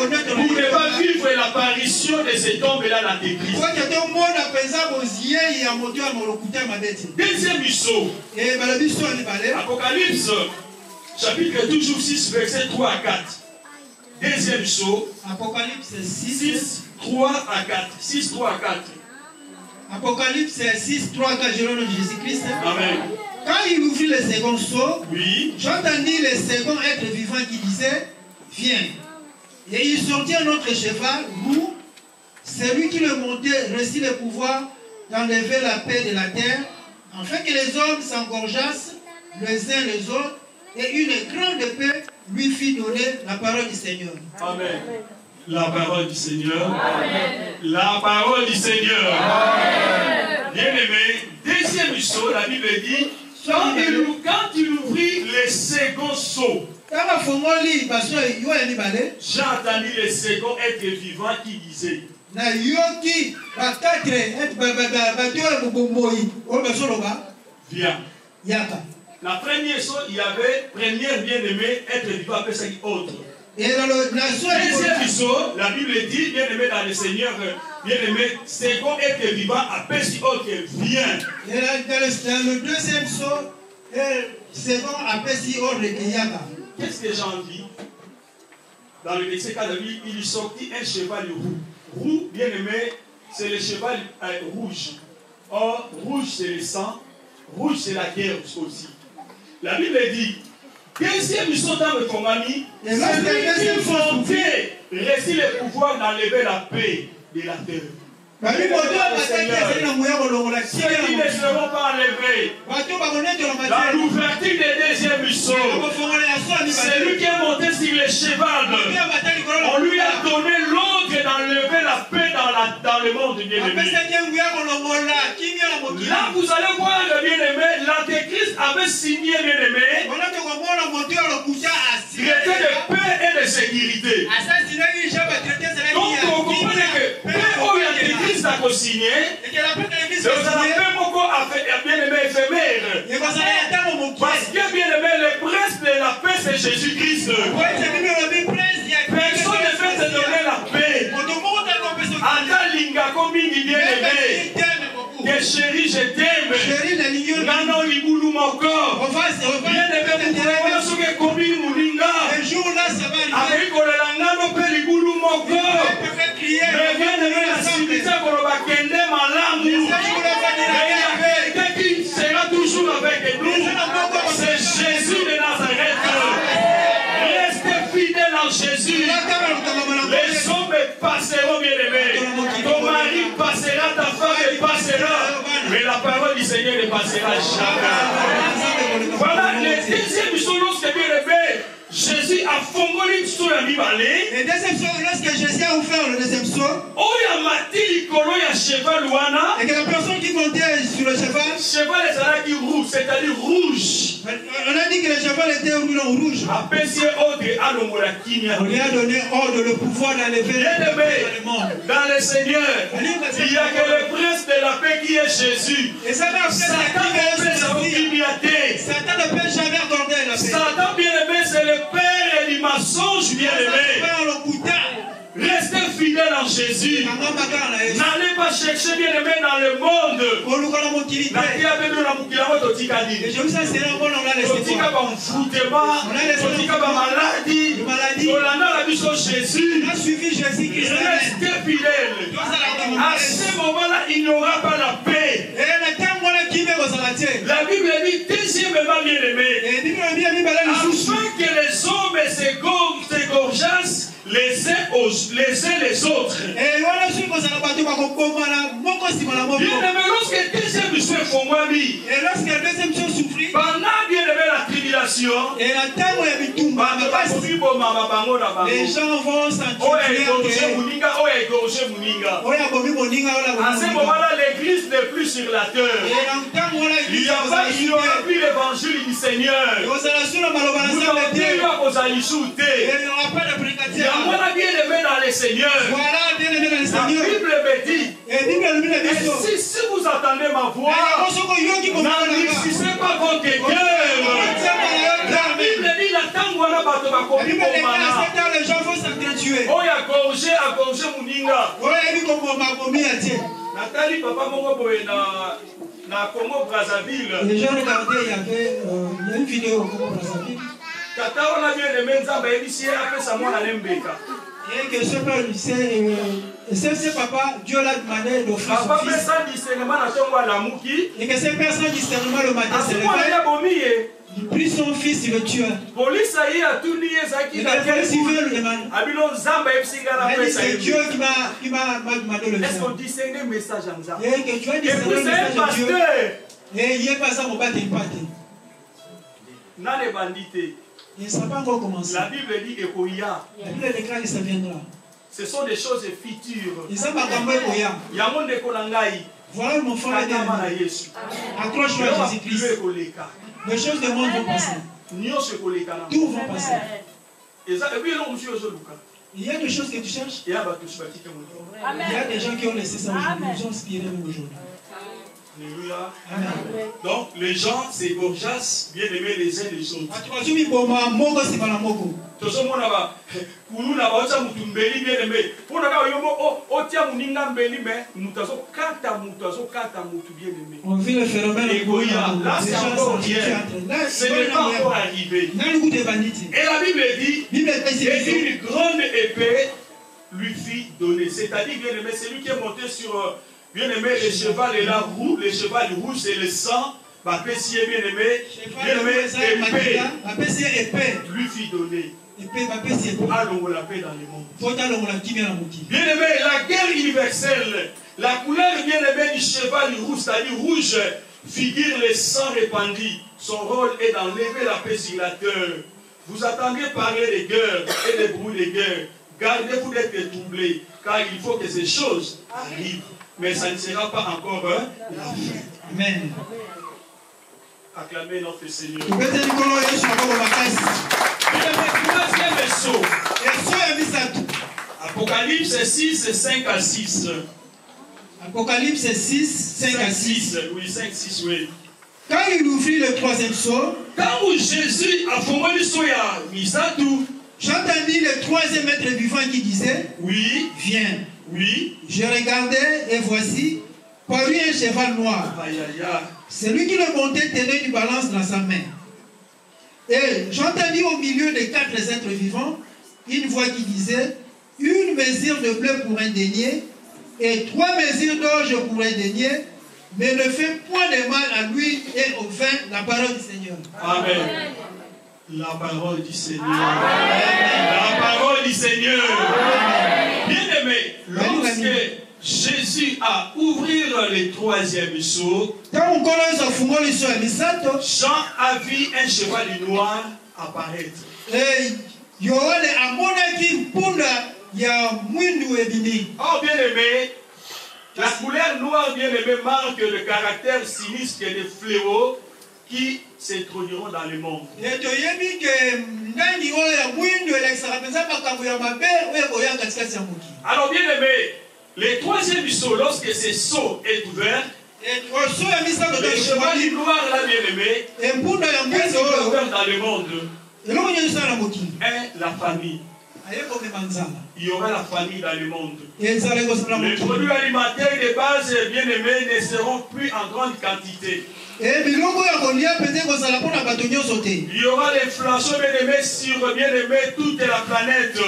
ne pas vivre l'apparition de cet homme-là, l'Antéchrist. Deuxième saut. Apocalypse, chapitre toujours 6, verset 3 à 4. Deuxième saut.
Apocalypse 6,
3 à 4. 6, 3 à 4.
Apocalypse 6, 3 à 4, je le nom de Jésus-Christ.
Amen.
Quand il ouvrit le second saut,
oui,
j'entendis le second être vivant qui disait, viens. Et il sortit un autre cheval, roux. Celui qui le montait reçut le pouvoir d'enlever la paix de la terre, afin que les hommes s'engorgeassent les uns les autres, et une grande paix lui fit donner la parole du Seigneur.
Amen. La parole du Seigneur. Amen. La parole du Seigneur. Bien-aimé, deuxième saut, la Bible dit, quand il ouvrit le second saut, j'ai entendu le second être vivant qui disait, viens. La première chose, il y avait première bien-aimé, être vivant, après ça, autre.
Et dans
deuxième chose, la Bible dit, bien-aimé dans le Seigneur, bien-aimé, second, être vivant, après ça, autre vient.
Et dans le deuxième saut, second, après ça, autre Kiyama.
Qu'est-ce que Jean dit? Dans le verset 4, il est sorti un cheval roux. Roux, bien-aimé, c'est le cheval rouge. Or, rouge, c'est le sang. Rouge, c'est la guerre aussi. La Bible dit, deuxième saut dans le Kongami, c'est lui qui montait, réussit le pouvoir d'enlever la paix de la terre. Ceux qui ne seront pas enlevés. Dans l'ouverture des deuxièmes sauts, c'est lui qui est monté sur le cheval. On lui a donné l'ordre d'enlever la paix dans le monde bien-aimé. Là, vous allez voir le bien-aimé, l'Antéchrist avait signé bien-aimé, traité de paix et de sécurité. Donc, vous comprenez que paix ou l'Antéchrist a signé, c'est un bien-aimé éphémère. Parce que bien-aimé, le prince de la paix, c'est Jésus-Christ. Personne ne peut te donner la paix. Ata lingako mingi bien-aimé. Que chérie, je t'aime. Nano libulu moko. Bien-aimé, vous pouvez ce que commis moulinga. Avec le nano pe libulu moko. Mais bien-aimé, la civilité pour le bakende malamu. Mais quelqu'un qui sera toujours avec nous, c'est Jésus de Nazareth. Restez fidèles en Jésus. Les hommes passeront, bien-aimés. Ton mari passera, ta femme passera. Mais la parole du Seigneur ne passera jamais. Voilà les deuxième chose lorsque bien-aimé, Jésus a fongoli sur la Bibalé.
Et deuxième chose, lorsque Jésus a ouvert le deuxième saut,
et
que la personne qui montait sur le cheval,
c'est-à-dire rouge.
On a dit que le cheval était rouge. On lui a donné ordre, le pouvoir d'enlever le monde.
Dans le Seigneur, il y a que le prince de la paix qui est Jésus.
Et ça va
Satan
ne peut jamais accorder la paix.
Satan bien-aimé, c'est le père du mensonge bien-aimé. Restez fidèles en Jésus. N'allez pas chercher bien-aimé dans le monde. Restez fidèles. À ce moment-là, il n'y aura pas la paix. La Bible dit, deuxièmement bien-aimé, afin que les hommes s'égorgeassent les uns les autres. Bien-aimé, lorsque le deuxième monsieur est fongwami, pendant bien-aimé la tribulation,
les gens vont s'entuer.
À ce moment-là, l'église n'est plus sur la terre. Il n'y aura plus l'évangile du Seigneur. Vous n'aurez plus aux alisoutés. Il y a moins bien-aimé dans le Seigneur. La Bible me dit, et si vous entendez ma voix, n'endurcissez pas votre cœur. La Bible dit, la tangwana bato bakomi komana.
Les gens vont s'entretuer.
Oh, a gorgé muninga. Nathalie, papa, mon boy, na Congo Brazzaville.
Les gens regardaient, il y a une vidéo au Congo Brazzaville.
Tata, on a bien aimé Nzamba et ici, après ça, moi, on a Mbeka.
Et que ce père, c'est papa, Dieu l'a demandé d'offrir son fils. Et que ce père sans discernement le matin s'est levé. Il prit son fils, il le tua. Et la police veut le demander. C'est Dieu qui m'a demandé le faire.
Est-ce qu'on discerne le message en ça?
Et que tu as discerné le message de Dieu. Et il n'est pas ça, mon père, il pas.
N'a les bandits.
Il ne sera pas encore commencé.
La Bible dit Ekoya.
La Bible déclare que ça viendra.
Ce sont des choses futures.
Il y a
monde de Kolangai.
voilà mon frère accroche-toi à Jésus-Christ. Les choses du monde vont passer. Tout va passer. Il y a des choses que tu cherches. Il y a des gens qui ont laissé ça aujourd'hui. Ils ont inspiré même aujourd'hui.
Alléluia. Donc les gens s'égorgeassent, bien aimés les uns les autres.
On vit le phénomène.
Là c'est encore rien. Ce n'est pas encore arrivé. Et la Bible dit, et une grande épée lui fit donner. C'est-à-dire, bien aimé, c'est lui qui est monté sur, bien aimé, le cheval et la roue, le cheval rouge c'est le sang. Bien aimé, épée lui fit donner. Allons la paix dans le monde. Bien aimé, la guerre universelle, la couleur bien aimé du cheval rouge, c'est-à-dire rouge, figure le sang répandu. Son rôle est d'enlever la paix sur la terre. Vous attendez parler des guerres et des bruits des guerres. Gardez-vous d'être troublés, car il faut que ces choses arrivent. Mais ça ne sera pas encore la fin.
Amen.
Acclamez notre Seigneur. Troisième saut. Apocalypse 6, 5 à 6.
Apocalypse 6, 5 à 6.
Oui, 5, 6, oui.
Quand il ouvrit le troisième saut,
quand Jésus a formé le saut,
j'entendis le troisième être vivant qui disait,
oui,
viens.
Oui.
Je regardais et voici, parut un cheval noir. Celui qui le montait tenait une balance dans sa main. Et j'entendis au milieu des 4 êtres vivants une voix qui disait, une mesure de bleu pour un denier et 3 mesures d'orge pour un denier, mais ne fais point de mal à l'huile et au vin, la parole du Seigneur.
Amen. La parole du Seigneur. Amen. La parole du Seigneur. Bien aimé, lorsque Jésus a ouvert le troisième saut, Jean a vu un cheval noir apparaître. Oh bien aimé, la couleur noire bien aimé marque le caractère sinistre des fléaux qui s'introduiront dans le monde. Alors bien aimé, le troisième saut, lorsque ce saut est ouvert, le cheval noir là bien aimé, qu'est-ce qui est ouvert dans le monde? La famille. Il y aura la famille dans le monde. Les produits alimentaires de base bien aimés ne seront plus en grande quantité. Il y aura l'inflation bien aimée sur bien aimé toute la planète.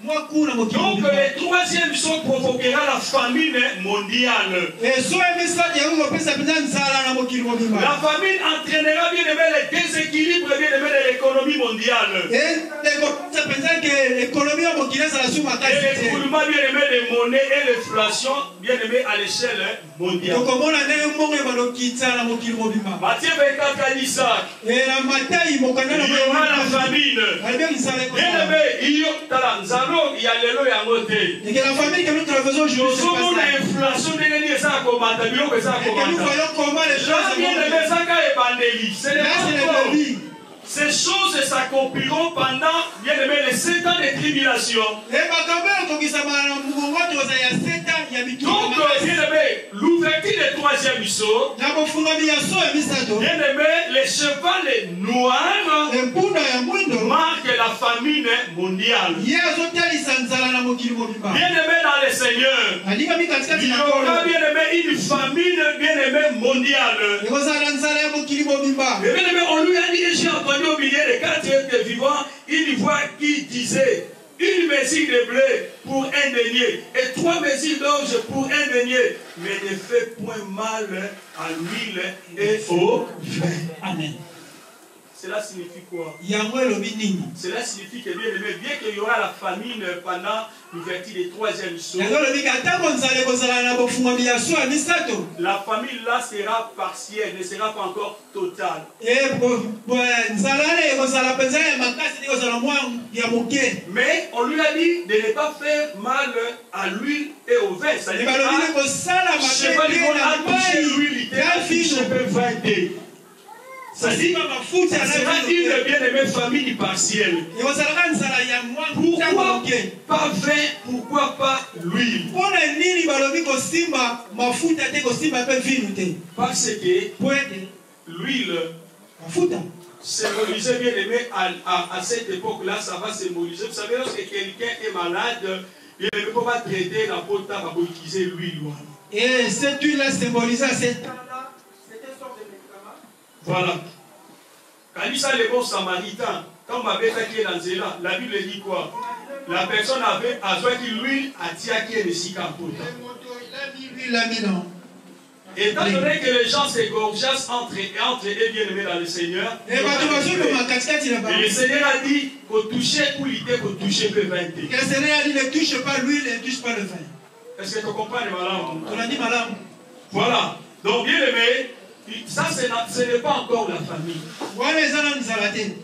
Donc le troisième saut provoquera la famine mondiale. La famine entraînera bien aimé le déséquilibre bien aimé de l'économie mondiale. Et l'écoulement bien aimé des monnaies et l'inflation bien aimé à l'échelle mondiale. Matthieu 24 a dit ça. Il y aura la famine. Bien aimé, il y aura il y a le lot et à côté.
Et que la famille que nous traversons aujourd'hui,
c'est nous voyons comment les choses ces choses s'accompliront pendant, bien aimé, les 7 ans de tribulation. Donc, bien aimé, l'ouverture du troisième saut, bien aimé, les chevals noirs marquent la famine mondiale. Bien aimé dans le Seigneur, il y aura bien aimé une famine bien aimé mondiale. Bien aimé, on lui a dit, j'ai entendu au milieu des 4 êtres vivants une voix qui disait, une mesure de blé pour un denier et 3 mesures d'orge pour un denier, mais ne fais point mal à l'huile et au vin. Amen. Cela signifie quoi? Cela signifie que bien aimé, bien qu'il y aura la famine pendant l'ouverture des troisième saut, la famine là sera partielle, ne sera pas encore totale. Mais on lui a dit de ne pas faire mal à l'huile et au vin. C'est-à-dire Ça dit, ça sera une bien-aimée famille partielle. Pourquoi pas vin, pourquoi pas l'huile? Parce que l'huile symbolisait bien aimé à cette époque-là, ça va symboliser. Vous savez, lorsque quelqu'un est malade, il ne peut pas traiter la peau, il va utiliser l'huile.
Et cette huile-là symbolisait à cette temps-là, c'était une sorte de médicament.
Voilà. Quand il ça les bons samaritains, quand ma bête qui est dans Zéla, la Bible dit quoi? La personne avait besoin de l'huile à tia qui est le sikapota.
Il a mis non.
Étant donné que les gens s'égorgeassent entre eux bien aimés dans le Seigneur, et le Seigneur a dit qu'on touchait pour lutter, qu'on touchait le vin.
Le Seigneur a dit ne touche pas l'huile et ne touche pas le vin.
Est-ce que tu comprends les malades?
On a dit malade.
Voilà. Donc bien aimé, ça ce n'est pas encore la famille.
Voilà les gens nous arrêtent.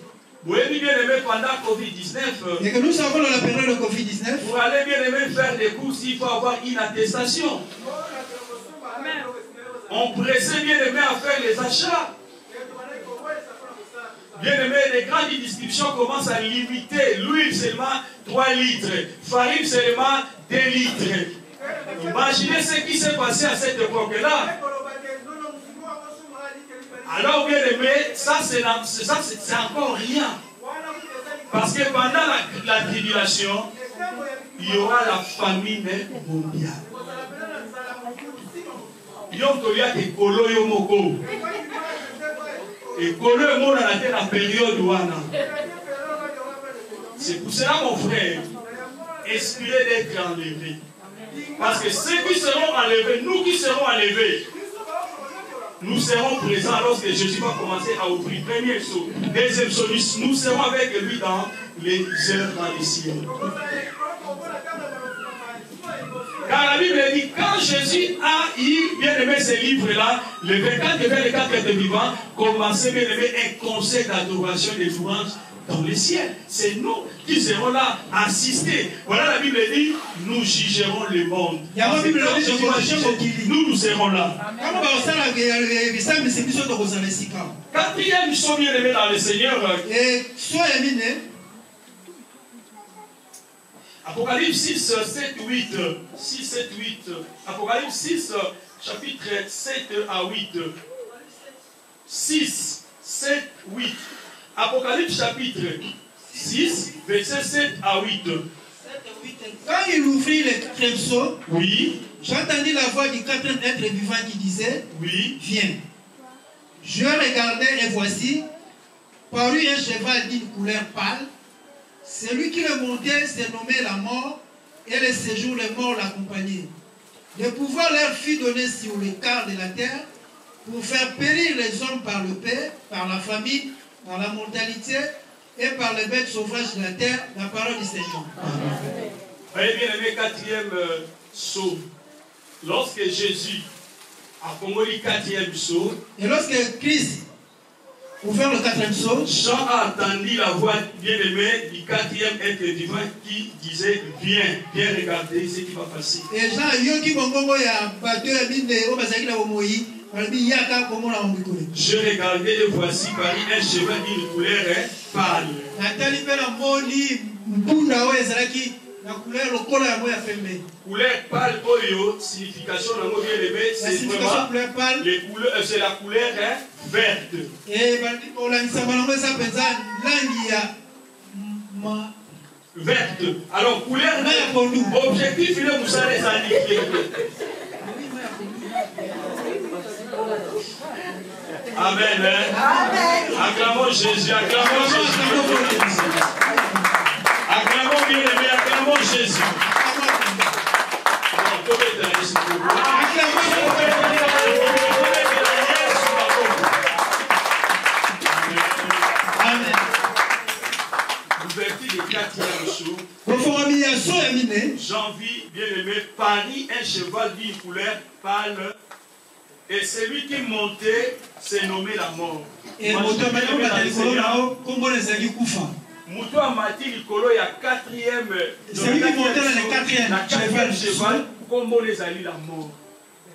Vous avez bien aimé pendant Covid-19.
Et que nous savons dans la période de Covid-19.
Pour aller bien aimé faire des courses, il faut avoir une attestation. On pressait bien aimé à faire les achats. Bien aimé, les grandes distributions commencent à limiter l'huile seulement 3 litres, farine seulement 2 litres. Imaginez ce qui s'est passé à cette époque-là. Alors bien aimé, ça c'est encore rien. Parce que pendant la tribulation, il y aura la famine mondiale. C'est pour cela mon frère, inspirez d'être enlevé. Parce que ceux qui seront enlevés, nous qui serons enlevés, nous serons présents lorsque Jésus va commencer à ouvrir. Premier saut, deuxième saut, nous serons avec lui dans les heures dans les cieux. Car la Bible dit, quand Jésus a eu bien aimé ces livres-là, le 24 et 24 de vivants, commençait bien aimé un conseil d'adoration et de louange dans le ciel. C'est nous qui serons là, assister. Voilà la Bible dit, nous jugerons le monde. Nous serons là. Quatrième chose bien aimé dans le Seigneur. Apocalypse 6, 7, 8. 6, 7, 8. Apocalypse 6, chapitre 7 à 8. 6, 7, 8. Apocalypse chapitre 6, verset 7 à 8.
Quand il ouvrit le quatrième sceau,
oui,
j'entendis la voix du quatrième être vivant qui disait,
oui,
viens. Je regardai et voici, parut un cheval d'une couleur pâle. Celui qui le montait s'est nommé la mort, et le séjour des morts l'accompagnait. Le pouvoir leur fut donné sur les quart de la terre pour faire périr les hommes par le paix, par la famine, par la mortalité et par les bêtes sauvages de la terre, la parole du Seigneur.
Voyez bien aimé, quatrième sceau. Lorsque Jésus a promu le quatrième sceau,
et lorsque Christ ouvert le quatrième sceau,
Jean a entendu la voix bien-aimée du quatrième être divin qui disait, viens, viens regarder ce qui va passer.
Et Jean
je regardais et voici Paris un cheval d'une couleur pâle. Couleur pâle, oyo, signification de mot bien aimé, c'est vraiment c'est la couleur verte. Verte. Alors, couleur objectif, il est pour ça les indiquer. Amen. Amen. Acclamons Jésus, acclamons Jésus. Acclamons bien aimé, acclamons Jésus. L'ouverture du quatrième jour, j'en vis bien aimé Paris un cheval d'une couleur pâle. Et celui qui montait s'est nommé la mort. Et Moutou a mati l'ikolo ya quatrième.
Celui qui montait dans le quatrième
cheval, comme les alliés la mort.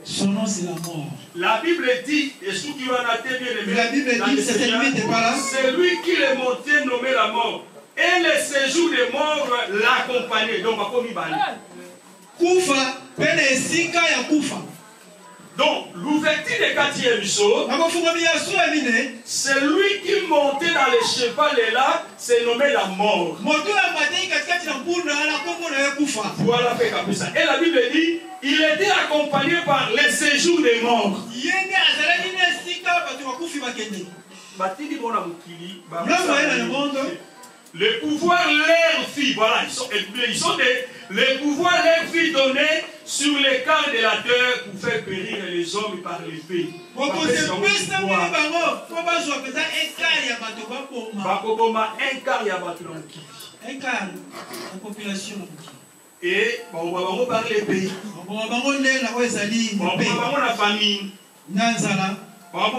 Son nom c'est la mort.
La Bible dit, et ce qui va noter bien aimé,
la Bible dit, c'est
celui qui les montait nommé la mort. Et le séjour des morts l'accompagnait. Donc, à quoi
Kufa, pene sika ya kufa.
Donc, l'ouverture des 4e saut, celui qui montait dans les chevals là, c'est nommé la mort. Voilà, fait comme ça. Et la Bible dit, il était accompagné par les séjours des morts. Le pouvoir leur fit, voilà, ils sont les pouvoirs leur fit donner sur les camps de la terre pour faire périr les hommes par l'épée.
Un quart de la population.
Et on va parler l'épée.
On va
la famine. Par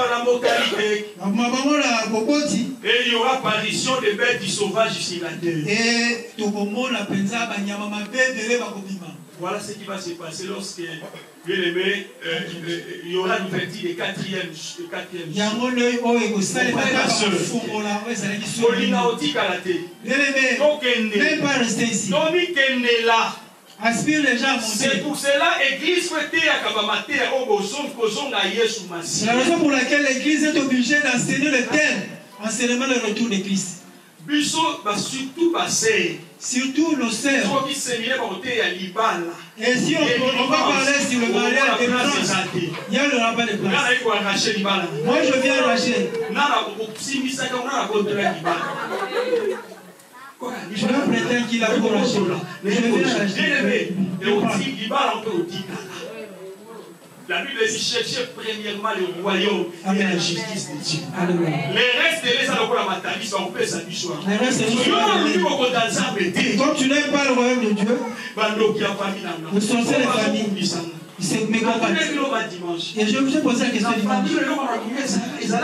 la mortalité. Et il y aura apparition de bêtes sauvages sur la terre. Voilà ce qui va se passer lorsque, bien aimé, il y aura l'ouverture des 4e
aspire les gens à monter.
C'est pour cela l'église
c'est la raison pour laquelle l'église est obligée d'enseigner le thème, enseignement le retour de Christ. Surtout nos sœurs. Et si on va parler sur le mariage des princes, il n'y aura pas de place. Moi je viens arracher. Je ne prétends qu'il a pour lâcher. Je viens arracher.
La Bible dit chercher premièrement le royaume et la justice de Dieu. Les restes de les allons la matérialité, on peut ça du soir.
Quand tu n'aimes pas le royaume de Dieu, le sorcier des familles, il s'est mécompris. Et je vous ai posé la question dimanche. Il n'y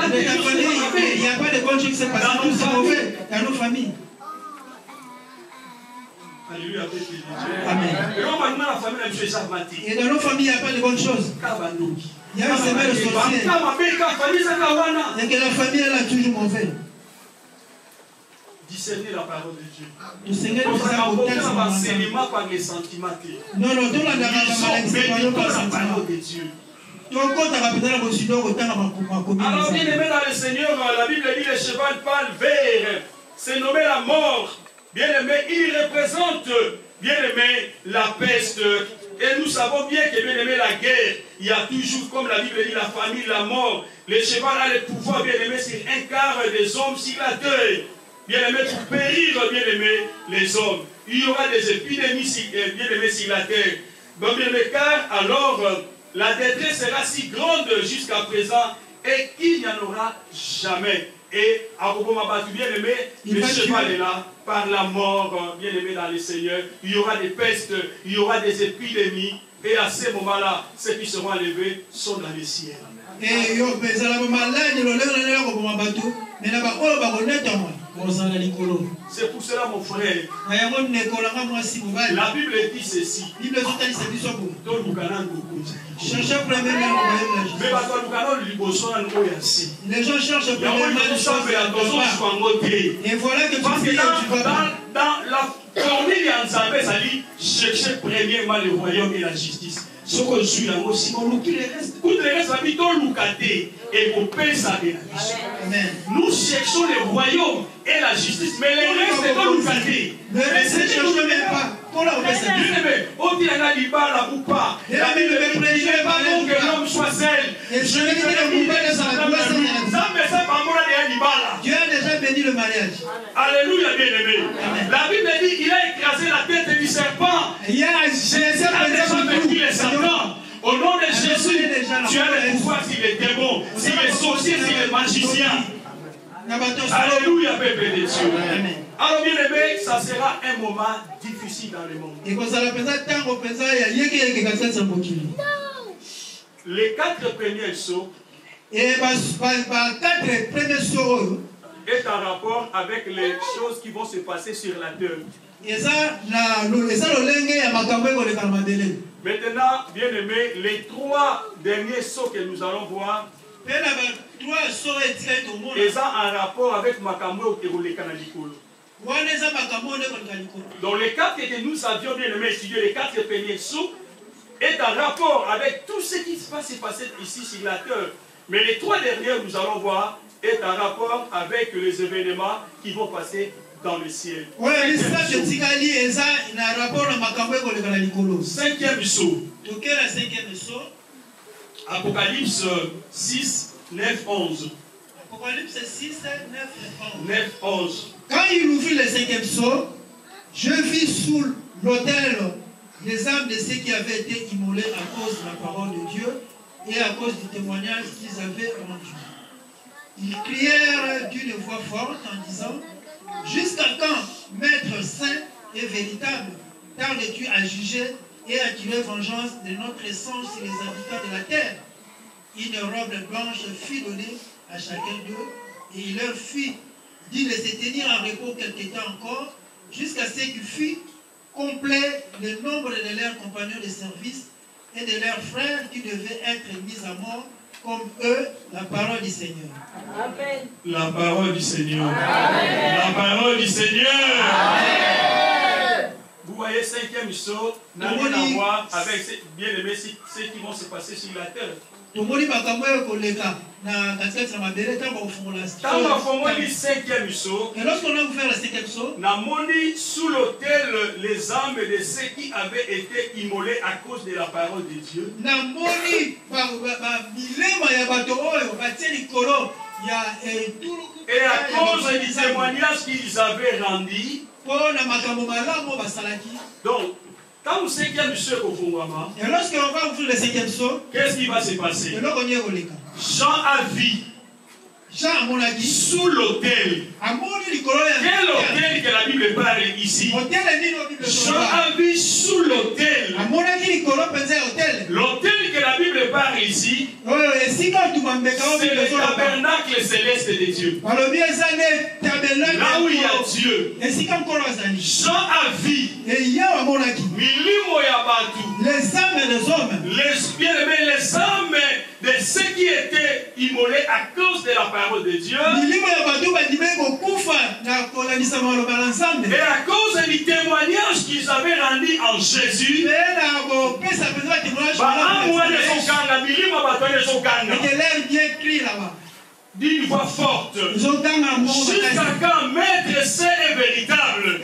a pas de bonnes choses qui se passent. Tout c'est mauvais dans nos familles.
Alléluia.
Amen. Et dans nos familles, il n'y a pas de bonnes choses. Il y a un semeur de sorcier. Et que la famille, elle a toujours mauvais.
Discerner la parole de Dieu.
Discerner
l'enseignement par les sentiments.
Non, non, tout la
parole de Dieu.
Alors,
bien aimé dans le Seigneur, la Bible dit le cheval parle vert. C'est nommé la mort. Bien aimé, il représente, bien aimé, la peste. Et nous savons bien que, bien aimé, la guerre, il y a toujours, comme la Bible dit, la famille, la mort. Le cheval a le pouvoir, bien aimé, sur un quart des hommes sur la terre. Bien aimé, pour périr, bien aimé, les hommes. Il y aura des épidémies, bien aimé, sur la terre. Donc, bien aimé, car alors, la détresse sera si grande jusqu'à présent et qu'il n'y en aura jamais. Et à bien aimé, le cheval est là, par la mort, bien aimé dans le Seigneur. Il y aura des pestes, il y aura des épidémies. Et à ce moment-là, ceux qui seront enlevés sont dans le ciel. C'est pour cela, mon frère. La Bible dit ceci.
Cherchez premièrement les gens cherchent premièrement. Et voilà que
dans la formule Yanzabé, ça dit cherchez premièrement le royaume et la justice. Ce que je suis là aussi, tout le reste va vite et au pays ça vient. Nous cherchons le royaume et la justice, mais les restes c'est pas nous gâter.
Mais c'est chercher même pas.
On dit à l'Ibala ou pas. La Bible ne dit pas bon que l'homme soit seul.
Je vais dire Dieu a déjà béni le mariage.
Alléluia, bien-aimé. La Bible dit qu'il a écrasé la tête du serpent.
Jésus
a déjà vaincu les serpents. Au nom de Jésus, tu as le pouvoir sur les démons, sur les sorciers, sur les magiciens. Alléluia, peuple de Dieu. Alors, bien aimé, ça sera un moment difficile dans le monde. Les 4 premiers sauts,
et les 4 premiers sauts,
est en rapport avec les choses qui vont se passer sur la terre. Maintenant, bien aimé, les 3 derniers sauts que nous allons voir, ils ont un rapport avec Makambo et le Kanalikolo. Dans les 4 que nous avions bien aimé étudier, les 4 premiers sauts, est en rapport avec tout ce qui va se passer ici sur la terre. Mais les 3 derniers, nous allons voir, est en rapport avec les événements qui vont passer dans le ciel. 5e saut. Apocalypse 6, 9, 11.
Apocalypse 6, 9,
9, 11.
Quand il ouvrit le 5e sceau, je vis sous l'autel les âmes de ceux qui avaient été immolés à cause de la parole de Dieu et à cause du témoignage qu'ils avaient rendu. Ils crièrent d'une voix forte en disant: jusqu'à quand, Maître saint et véritable, tardes-tu à juger et à tirer vengeance de notre sang sur les habitants de la terre? Une robe blanche fut donnée à chacun d'eux, et il leur fut dit de se tenir en repos quelque temps encore, jusqu'à ce qu'il fût complet le nombre de leurs compagnons de service et de leurs frères qui devaient être mis à mort comme eux. La parole du Seigneur.
Amen. La parole du Seigneur. Amen. La parole du Seigneur. Amen. Vous voyez, 5e saut n'a rien à voir avec, bien aimé, ce qui vont se passer sur la terre. Et lorsqu'on
a ouvert le 5e saut,
sous l'autel les âmes de ceux qui avaient été immolés à cause de la parole de Dieu. Et à cause du témoignage qu'ils avaient rendu. Donc, quand vous savez qu'il y a monsieur au fond,
et lorsqu'on va ouvrir le 5e saut,
qu'est-ce qui va se passer? Jean a vu sous l'autel. Quel autel que la Bible parle ici? Jean a vu sous l'autel. L'autel que la Bible parle ici, c'est le tabernacle céleste de Dieu. Là où il y a Dieu. Jean a vu
les âmes des hommes,
les âmes de ceux qui étaient immolés à cause de la parole de Dieu, et à cause du témoignage qu'ils avaient rendu en Jésus, d'une voix forte, jusqu'à quand Maître saint et véritable,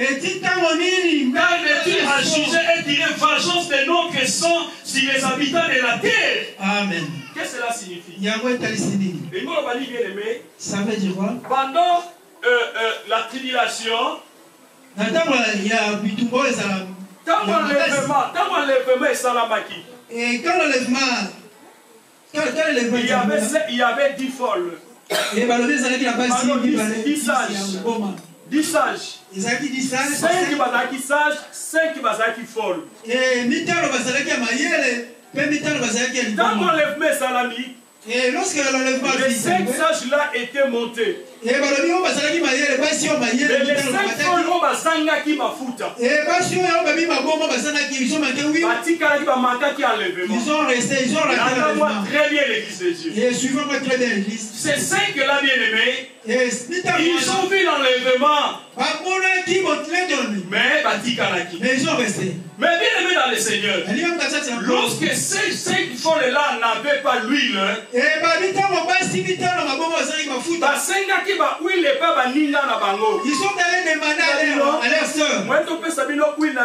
tardes-tu à juger et tirer vengeance de notre sang sur les habitants de la terre?
Amen.
Qu'est-ce que cela signifie?
Et
moi, bien aimé,
ça veut dire quoi?
Pendant la tribulation, tant l'enlèvement est salamaki.
Et quand l'enlèvement,
il y avait 10 folles. 10 sages. 5 bazaki sages, 5 bazaki folles. Dans l'enlèvement est salami,
et lorsque l'enlèvement,
les 5 sages-là étaient montés. Mais les 5 folles ont bazangaki mafuta.
Ils ont resté, ils ont raté l'enlèvement.
Très bien l'église de Dieu.
Et suivons très bien l'église.
Ces 5-là, bien aimés, ils ont vu l'enlèvement. Mais
ils ont resté.
Mais bien aimé dans le Seigneur, lorsque ces 5 folles-là n'avaient pas l'huile,
ils sont allés demander à leur soeur.
Non, il n'y a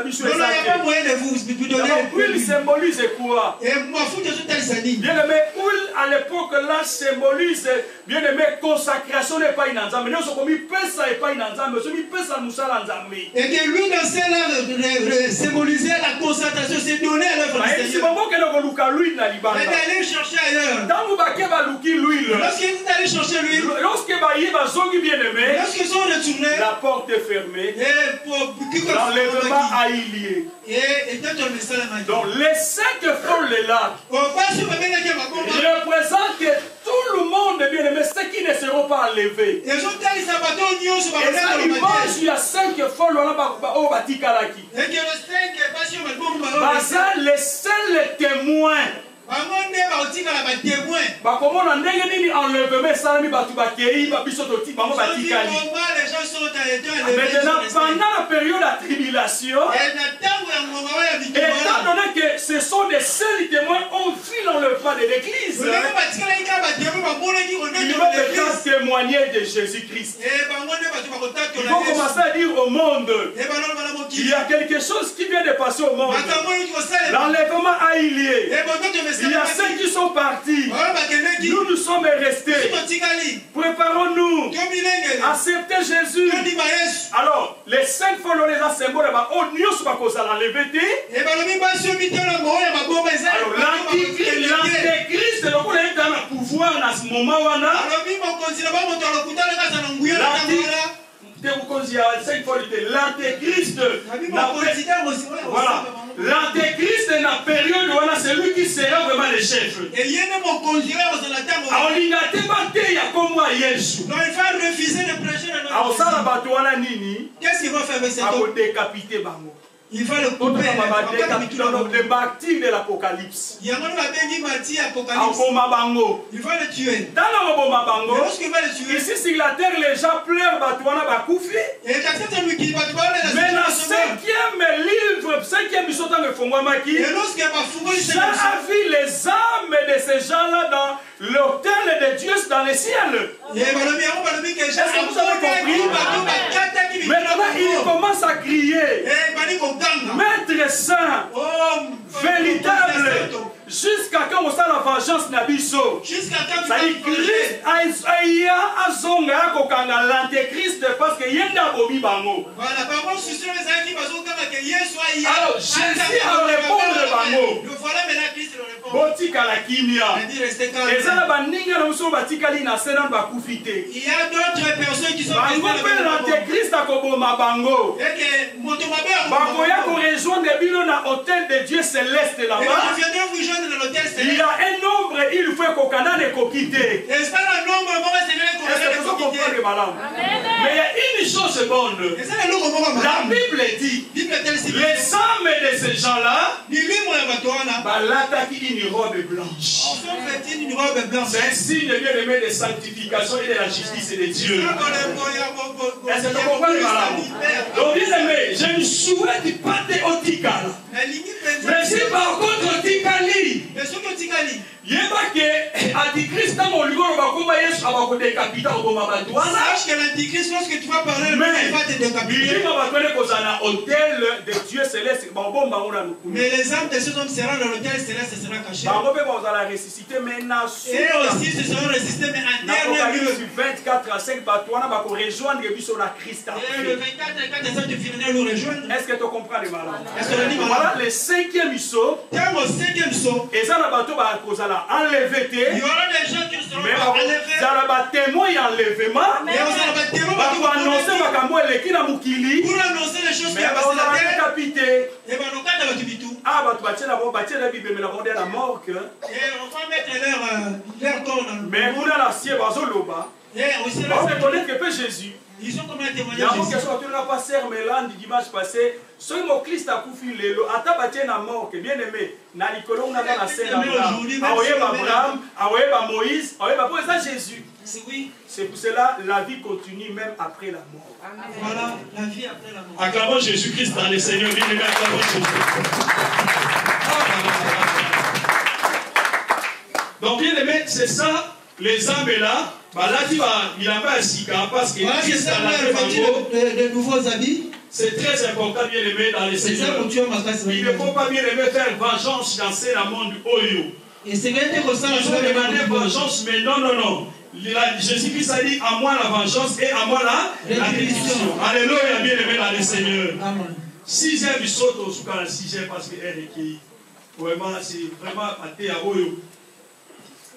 pas moyen de vous donner l'huile. Symbolise quoi? Bien aimé, l'huile à l'époque là symbolise, bien aimé, consacration n'est pas une ensemble. Mais nous sommes mis pesa et pas une ensemble. Nous sommes mis pesa nous ça l'ensemble.
Et que l'huile dans celle-là symbolisait la concentration, c'est donné à l'œuvre du Seigneur. Mais d'aller chercher ailleurs. Lorsqu'ils sont allés chercher l'huile, lorsqu'ils sont retournés,
la porte est fermée. L'enlèvement a eu lieu. Donc les 5 folles là représentent que tout le monde, bien aimé, ceux qui ne seront pas pas enlevés. Et ça, l'image, il y a 5 folles, oh, batikalaki. Les seuls témoins. Comment on ndenge nini enlèvement salami batu bakei babiso toti bango batikali. Maintenant pendant la période de tribulation, étant donné que ce sont des seuls témoins ont vu l'enlèvement de l'église, ils vont témoigner de Jésus-Christ. Ils vont commencer à dire au monde, il y a quelque chose qui vient de passer au monde. L'enlèvement a eu lieu. Il y a ceux qui sont partis. Nous, nous sommes restés. Préparons-nous. Acceptez Jésus. Alors, les 5 fois, les symboles, on n'y a pas causé l'enlevé. Alors, l'antéchrist, on est dans le pouvoir à ce moment. L'antéchrist, voilà, l'antéchrist est la période où c'est lui qui sera vraiment le chef. Donc il
va refuser de prêcher le nom de Jésus. Qu'est-ce qu'il va faire avec cet homme? Il va le couper.
Le martyr de l'Apocalypse. Il va
le tuer.
Lorsqu'il va le tuer, ici sur la terre, les gens pleurent. Mais dans le 5e livre, 5e mission dans le Fongwamaki, Jean a vu les âmes de ces gens-là dans l'autel de Dieu dans le ciel. Est-ce que vous avez compris? Maintenant, il commence à crier. Maître saint, véritable, jusqu'à quand on sent la vengeance Nabiso. Ça dit Christ a zonga kokanga l'antéchrist parce que yenda bobi bango. Alors Jésus a répondu bango. Botika la kimia. Ezala baninga na muso batikali na sena ba kufite.
Il y a d'autres personnes qui sont
l'antéchrist a koboma bango. Bakoya ko rejoindre bino na hôtel de Dieu céleste là-bas. Il y a un nombre, il faut qu'on ait coquité. Est-ce que vous comprenez, madame? Mais il y a une chose bonne. La Bible dit, les âmes de ces gens-là, une robe blanche. C'est un signe bien aimé de sanctification et de la justice de Dieu. Est-ce que vous comprenez, madame? Donc, bien aimé, je ne souhaite pas de Otikala. Mais si par contre Otikali,
sache que l'antichrist, lorsque tu vas parler, il va te décapiter. Mais les âmes de ces hommes seront dans l'hôtel céleste et seront cachées. Et aussi, ce seront ressuscités, mais en dernier lieu.
24 à 5, rejoindre Christ.
Et le 24 et 4 tu finiras nous rejoindre.
Est-ce que tu comprends les malades?
Voilà
le 5e saut.
Et
ça, enlevé.
Il y aura des gens qui seront enlevés.
Témoin enlèvement.
Pour annoncer les choses qui ont passé la terre. Et on va mettre leur corps dans le
mais vous dans l'acier, on reconnaît que Jésus.
Ils ont combien de témoignages?
Il y a une question que tu n'as pas sermé là dimanche passé. Ce Christ a couffé l'élo. Atabaté na mort, bien aimé. Na l'icône, on a dans la scène d'Abraham, Abraham, Moïse, Abraham, Jésus.
Oui.
C'est pour cela la vie continue même après la mort.
Amen. Voilà, la vie après la mort.
Acclamons Jésus-Christ dans les Seigneurs. Bien aimé, acclamons Jésus. Donc, bien aimé, c'est ça, les âmes là. Là, il a pas un parce que
voilà, c'est ça, de nouveaux habits.
C'est très important, bien aimé, dans les Seigneurs. Il ne faut pas bien aimé faire vengeance dans ce monde Oyo.
Et c'est bien que ça,
je vais demander vengeance, mais non, non, non. Jésus-Christ a dit à moi la vengeance et à moi la rétribution. Alléluia, bien aimé dans les Seigneurs.
Amen.
6e, il saute au sous la 6e parce qu'elle est qui. Vraiment, c'est vraiment pâté à Oyo.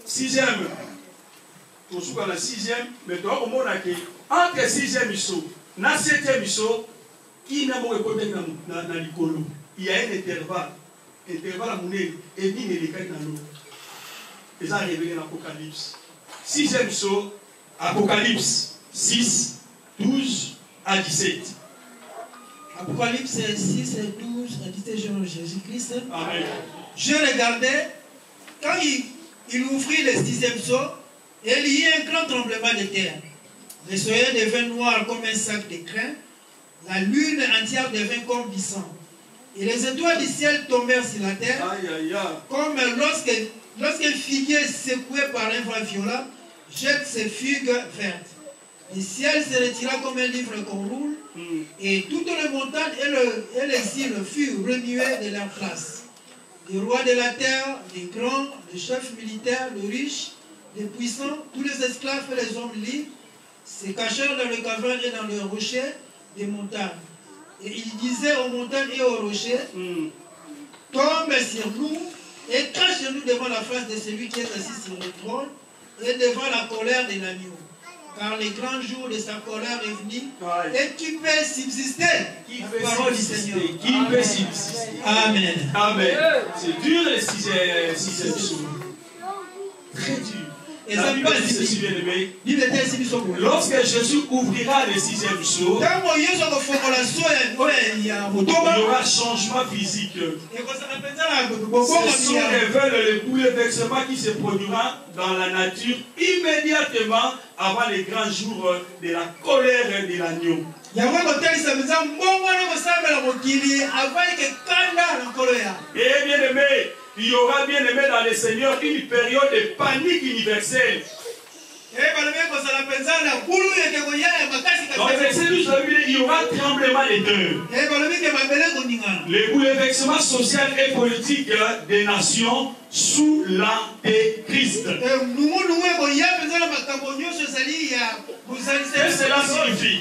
6e. Pour ce qu'on a 6e, mais toi, au monde, entre 6e mission, na 7e mission, qui n'a pas répondu dans l'icône, il y a un intervalle à monnaie, et il y a des cas dans l'eau. Et ça a révélé l'Apocalypse. 6e mission, Apocalypse 6, 12 à 17.
Apocalypse 6, 12 à 17, Jésus-Christ.
Amen.
Je regardais, quand il ouvrit le 6e sceau, et il y eut un grand tremblement de terre. Le soleil devint noir comme un sac de crin, la lune entière devint comme du sang. Et les étoiles du ciel tombèrent sur la terre,
Aïe, aïe, aïe.
comme lorsqu'un figuier secoué par un vent violent jette ses figues vertes. Le ciel se retira comme un livre qu'on roule, et toutes les montagnes et les îles furent remuées de leur place. Les rois de la terre, les grands, les chefs militaires, les riches, les puissants, tous les esclaves et les hommes libres, se cachèrent dans les cavernes et dans les rochers des montagnes. Et il disait aux montagnes et aux rochers, tombe sur nous et cachez-nous devant la face de celui qui est assis sur le trône et devant la colère de l'agneau. Car le grand jour de sa colère est venu. Et qui peut subsister? La parole du Seigneur.
Qui peut subsister?
Amen.
Amen. C'est dur le 6e psaume. Très dur. La Bible dit ceci, bien-aimé. Lorsque Jésus ouvrira le 6e sceau, il y aura changement physique. Ce sont les bouleversements qui se produira dans la nature immédiatement avant les grands jours de la colère de l'agneau. Et bien aimé, il y aura bien aimé dans le Seigneur une période de panique universelle. Dans le verset 12, il y aura tremblement de terre. Les bouleversements sociaux et politiques des nations sous l'Antéchrist. Qu'est-ce que cela signifie?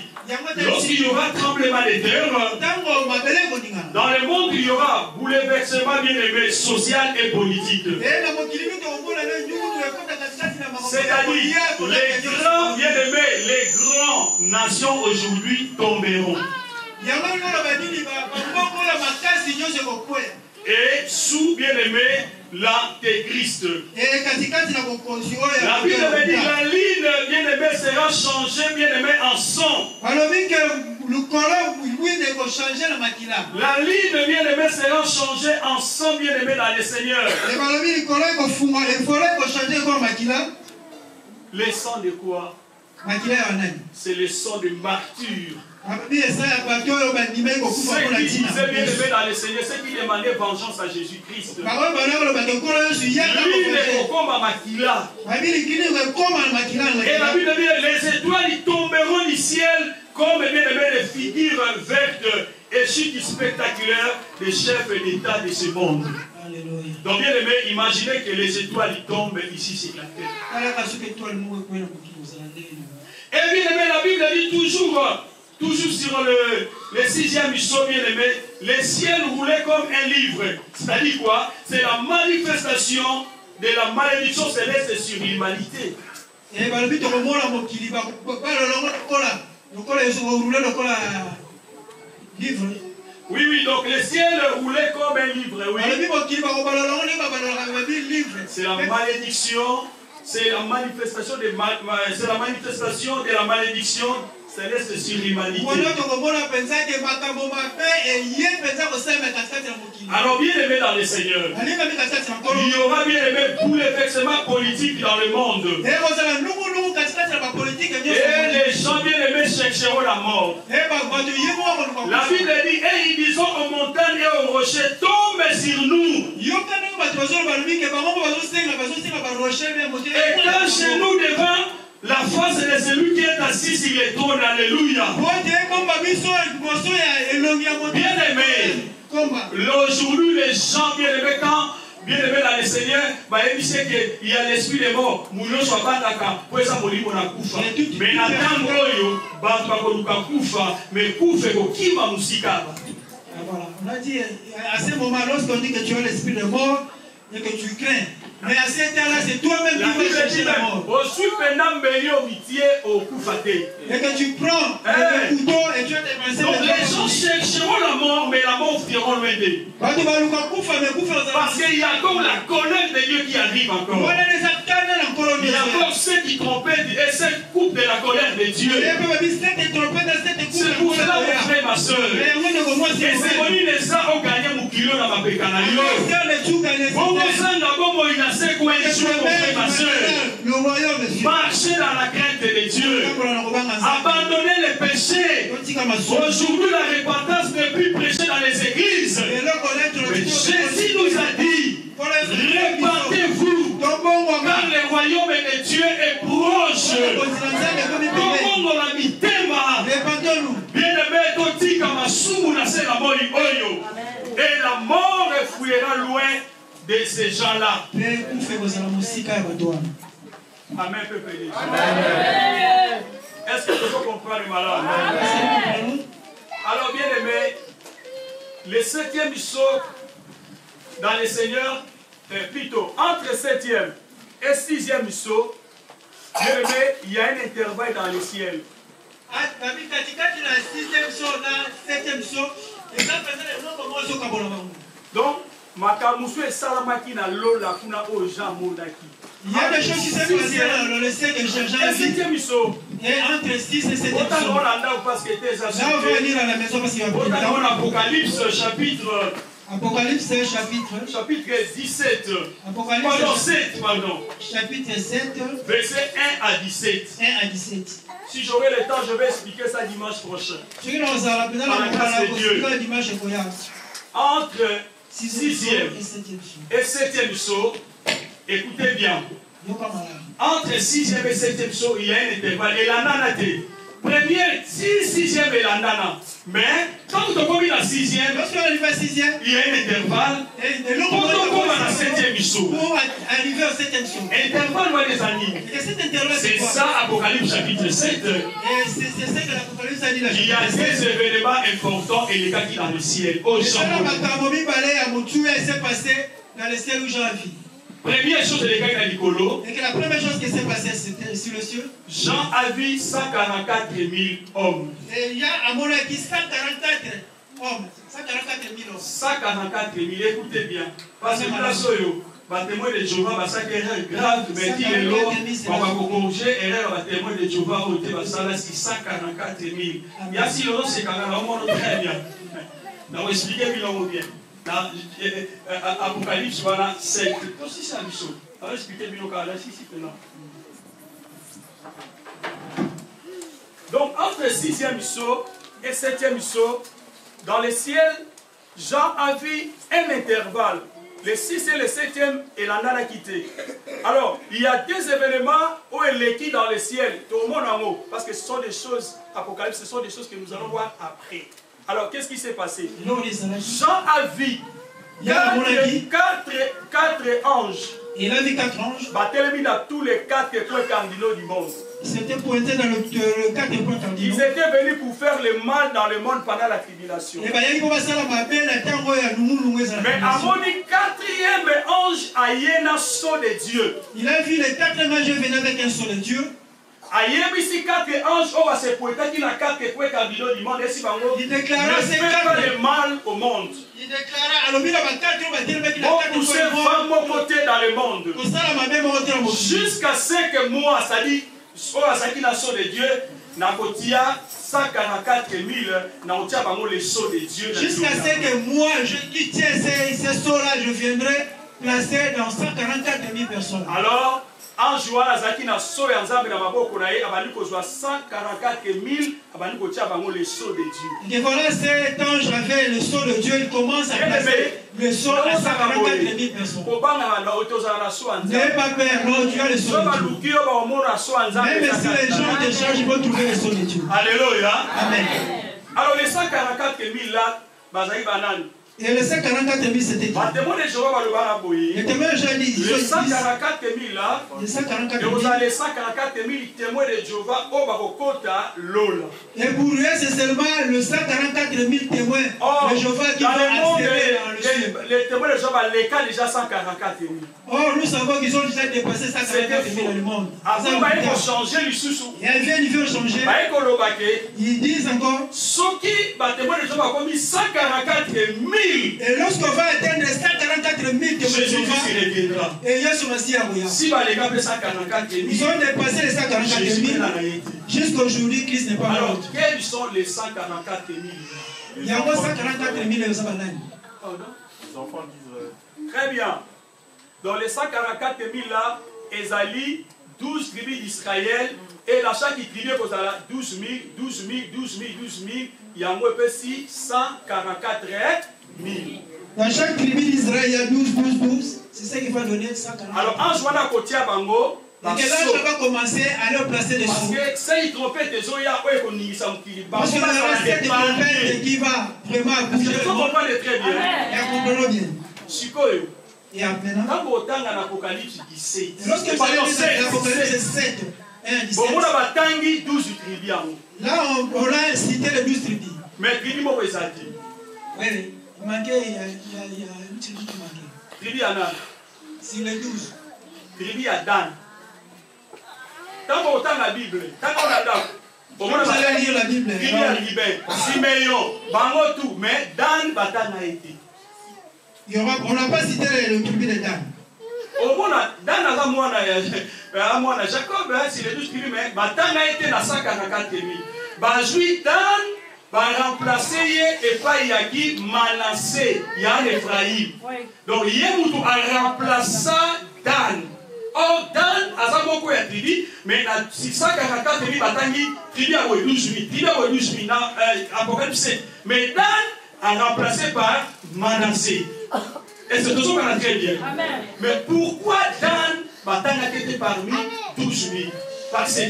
Lorsqu'il y aura tremblement de terre, dans le monde il y aura bouleversement bien aimé social et politique. C'est-à-dire les grands bien aimés, les grandes nations aujourd'hui tomberont. Et sous bien aimé l'Antéchrist. La Bible veut dire la ligne bien aimé sera changée bien aimé en sang. La ligne bien aimé sera changée en sang bien aimé dans le Seigneur. Le sang de quoi? C'est le sang de martyrs. Ceux qui disaient bien aimé dans le Seigneur, ceux qui demandaient vengeance à Jésus-Christ. Et la Bible dit les étoiles tomberont du ciel comme bien aimé les figures vertes et chutes spectaculaires des chefs d'État de ce monde. Donc bien aimé, imaginez que les étoiles tombent ici sur la terre. Et bien aimé, la Bible dit toujours sur le 6e psaume, bien aimé, le ciel roulait comme un livre. C'est-à-dire quoi? C'est la manifestation de la malédiction céleste sur l'humanité. Oui, donc le ciel roulait comme un livre. Oui. C'est la malédiction, c'est la manifestation de la malédiction céleste sur l'humanité. Alors bien aimé dans le Seigneur, il y aura bien aimé bouleversement politique dans le monde. Et les gens bien aimés chercheront la mort. La Bible dit, et ils disent aux montagnes et aux rochers, tombe sur nous. Et quand chez nous devant la face de celui qui est assis sur le trône, alléluia. Bien aimé, aujourd'hui les gens bien aimés, quand bien aimé dans le Seigneur, il sait qu'il y a l'esprit de mort. Mais
on a dit à ce moment, lorsqu'on dit que tu as l'esprit de mort, et que tu crains. Mais à cet temps-là, c'est toi-même qui vas chercher la mort. Et que tu prends le couteau et tu vas dépenser.
Donc les gens chercheront la mort, mais la mort firont loin d'eux. Parce qu'il y a comme la colère de Dieu qui arrive encore. Il y a encore ceux qui trompent et ceux qui coupent de la colère de Dieu. C'est pour cela, mon frère, ma soeur. Et c'est bon, les gens ont gagné mon kilo dans ma pécanario. Marchez dans la crainte de Dieu. Abandonnez les péchés. Aujourd'hui, la repentance n'est plus prêchée dans les églises. Mais Jésus nous a dit, répandez-vous, car le royaume de Dieu est proche. Et la mort fouillera loin de ces gens-là. Amen, peuple de Dieu. Est-ce que tu peux comprendre le malade? Alors, bien aimé, le 7e saut dans le Seigneur, plutôt entre 7e et 6e saut, bien aimé, il y a un intervalle dans le ciel. Donc, Makamusu et Salamaki na lola kuna oja mondaki.
Il y a des choses qui se passent dans le ciel de Jésus. Et entre 6 et 7
Là, on va lire à la maison parce qu'il y a beaucoup de temps. Apocalypse chapitre 17. Pardon, 7, pardon.
Chapitre 7.
Verset 1 à 17.
1 à 17.
Si j'aurai le temps, je vais expliquer ça dimanche prochain. Par la grâce de Dieu. Entre 6e et 7e saut, écoutez bien. Entre 6e et 7e saut, il y a un intervalle. Et la nana était. Première, 6e et la nana. Mais, quand vous tombez dans la 6e, il y a un intervalle. Quand on tombe dans la 7e saut.
Pour arriver au 7e saut.
Intervalle, moi, les amis. C'est ça, Apocalypse chapitre 7.
Et c'est ça que l'Apocalypse a dit.
Il y a des événements importants et les gars qui dans le ciel. Au
c'est passé dans le ciel où Jean vit.
Première chose, les gars dans l'Icolo.
Et que la première chose qui s'est passée sur le ciel.
Jean a vu 144 000 hommes.
Et il y a à mon avis 144 hommes. 144 000 hommes.
144 000, écoutez bien. Parce que là, les témoins de Jéhovah, ça qui est grave, mais qui est là, on va corriger, et là, les témoins de Jéhovah ont été 144 000. Il y a si le nom, c'est quand même très bien. On va expliquer bien. Dans Apocalypse, voilà, 7. Aussi, c'est un mission. On va expliquer bien au cas là, si, là. Donc, entre le 6e saut et 7e saut, dans le ciel, Jean a vu un intervalle. Le 6 et le 7e, et la nana quitté. Alors, il y a deux événements où elle est qui dans le ciel. Tout le monde en haut. Parce que ce sont des choses, Apocalypse, ce sont des choses que nous allons voir après. Alors, qu'est-ce qui s'est passé? Jean a vu 4 anges.
Il a vu 4 anges.
Dans tous les 4 points cardinaux du monde.
Ils s'étaient pointés dans le 4 points cardinaux.
Ils étaient venus pour faire le mal dans le monde pendant la tribulation. Mais à mon 4e ange a eu un saut de Dieu.
Il a vu les 4 anges venir avec un saut de Dieu.
Ici 4 anges, on va se pointer qui n'a 4 points cardinaux du monde.
Il déclara
ne fais pas le mal au monde.
Il déclara
vous serez vraiment côté dans le monde. Jusqu'à ce que moi, ça dit, qui n'a saut de Dieu, n'a kotia 144 000, n'a kotia le saut de Dieu.
Jusqu'à ce que moi, qui tiens ces sauts-là, je viendrai placer dans 144 000 personnes.
Alors, en jouant à Zaki na so ya nzambe na maboko na ye abandi kozwa 144 000 abandi kotia bango le sceau de Dieu.
Et voilà, cet ange avait le sceau de Dieu, il commence à placer le sceau à 144 000 personnes. N'aie pas peur, non, tu as le sceau de Dieu. Même si les gens te changent, ils vont trouver le sceau de Dieu.
Alléluia.
Amen.
Alors les 144 000 là, bazaï banane.
Et les 144 000 c'était qui? Les témoins de Jéhovah disent.
Les 144 000 là.
Les 144 000.
Et vous avez les 144 000 témoins de Jéhovah au Bakokota Lola.
Et pour eux, c'est seulement le 144 000 témoins de Jéhovah qui vont accéder dans le ciel.
Les témoins de Jéhovah, les cas déjà 144 000.
Or, nous savons qu'ils ont déjà dépassé 144 000 dans le monde.
Après, ils vont changer le sous-sous.
Et ils veulent changer. Ils disent encore.
Ceux qui, les témoins de Jéhovah, ont mis 144 000.
Et lorsqu'on va atteindre 144 000 témoins de Jéhovah, et Jésus Messie a ouïa.
Si les gars 144 000,
ils ont dépassé les 144 000. Jusqu'aujourd'hui, Christ n'est pas mort.
Alors, quels sont les 144 000?
Il y a 144 000 les enfants
d'Israël. Très bien. Dans les 144 000 là, Ezali, 12 tribus d'Israël, et la chaque tribu, 12 000, 12 000, 12 000, 12 000, il y a un peu 144 000.
Dans chaque tribu d'Israël, il y a 12, 12, 12. C'est ça qu'il va donner 144.
Alors, en jouant à côté à Bango,
et là, je vais commencer à leur placer des sous.
Parce que c'est une trompette de Zoya,
parce que c'est une trompette qui va vraiment bouger.
Je comprends très bien.
Et comprenons bien. Et maintenant, lorsque je parle de l'Apocalypse 7, 1 à 17, là, on a cité les 12 tribus.
Mais tribu,
oui, il manquait, il y a une tribu qui manquait.
Tribu Anan.
C'est les 12.
Tribu Adan. Tant qu'on entend la Bible, tant qu'on a
vous allez lire la Bible.
Tribu Arribé, Siméon, Bango tout, mais Dan Batan a été.
On n'a pas cité le tribu de Dan.
Au moins, Dan a moi, Jacob, c'est les 12 tribus, mais Batan a été dans 144 000. Bajoui Dan. Va remplacer et pas Yaki Manassé, Yann Ephraïm. Donc Yemoutou a remplacé Dan. Or Dan a ça beaucoup de tribus, mais la 644 000 batangi, tribu à 12 000, tribu à 12 000 dans Apocalypse 7. Mais Dan a remplacé par Manassé. Et c'est tout ça qu'on a très bien. Amen. Mais pourquoi Dan Batanga était parmi 12 000? Parce que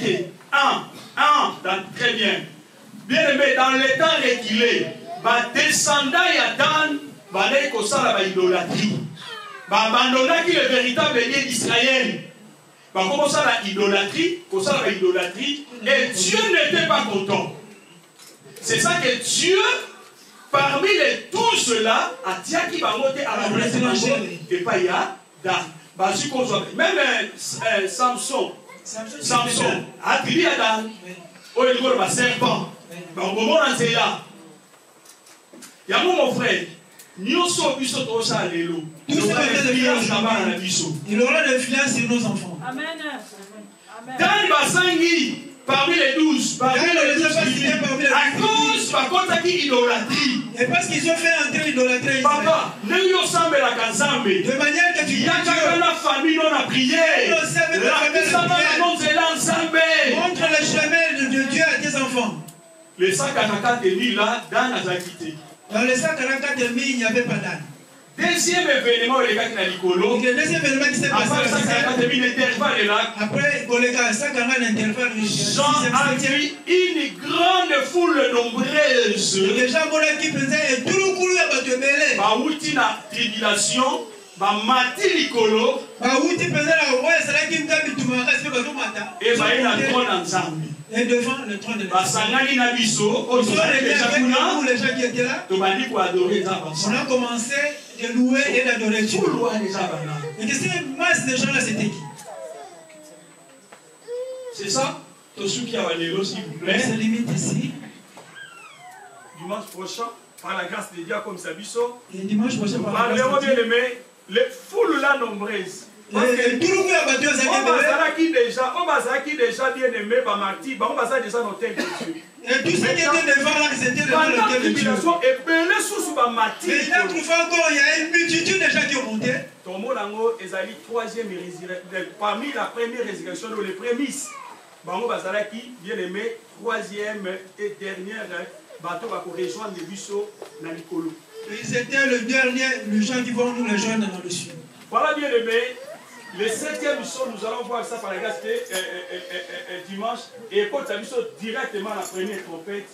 très bien. Bien aimé, dans les temps reculés, les descendants de Dan allaient à l'idolâtrie. Ils abandonnaient le véritable lien d'Israël. Ils ont commencé à l'idolâtrie, et Dieu n'était pas content. C'est ça que Dieu, parmi les tous ceux-là, a dit qu'il va monter à la place et pas y a Dan. Même Samson a dit à Dan, oh, il y a un serpent. Il y a mon frère, il aura
l'influence sur nos enfants.
Amen. Dan Basangi, parmi les 12, parmi les 12, à cause de l'idolâtrie.
Et parce qu'ils ont fait entrer l'idolâtrie.
Papa, de
manière que tu
y a la famille non a prié.
Montre le chemin de Dieu à tes enfants.
Les 144 000 là, Dan a quitté.
Dans les 144 000, il n'y avait pas Dan.
Deuxième événement, les gars qui n'a Nicolo.
Le deuxième événement qui s'est passé.
Après 144 000 intervalles là.
Après, les gars, 140 intervalles.
Jean a dit une grande foule nombreuse.
Les gens qui faisaient tout le couleur de Tebele.
Baouti na tribulation. Mati Nicolo.
Baouti faisait la roi, c'est là qu'il me dit tout le monde.
Et il y a trône ensemble.
Et devant le trône de Dieu.
Basangani Nabiso, les
gens qui étaient là, on a commencé de louer et d'adorer Dieu. Et cette masse de gens-là, c'était qui?
C'est ça? Tous ceux qui ont l'élo, s'il vous plaît.
On se limite ici.
Dimanche prochain, par la grâce de Dieu, comme Sabiso.
Et dimanche prochain,
par la grâce de Dieu, les foules là nombreuses. Parce que
tout le monde a battu
qui déjà bien aimé par Marty, on va déjà dans le thème de Dieu.
Et tout ce qui était devant là, c'était devant le thème de Dieu.
Mais
il y a encore, il y a une multitude de gens qui ont monté.
Tomolango ezali troisième résurrection. Parmi la première résurrection, les prémices. Bango Bazalaki, bien aimé, troisième et dernière bateau va rejoindre les buisseaux dans Nicolo.
Ils étaient le dernier, les gens qui vont nous rejoindre dans le sud.
Voilà, bien aimé. Le 7e mission, nous allons voir ça par la grâce dimanche. Et pour ça, directement la première trompette,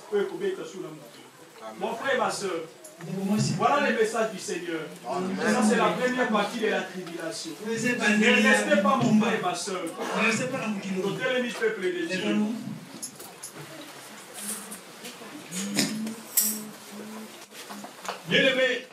mon frère et ma soeur, Voilà le message du Seigneur. Ça, c'est la première partie de la tribulation. Ne restez pas mon frère et ma soeur. Notez le peuple de Dieu. Bien-aimés,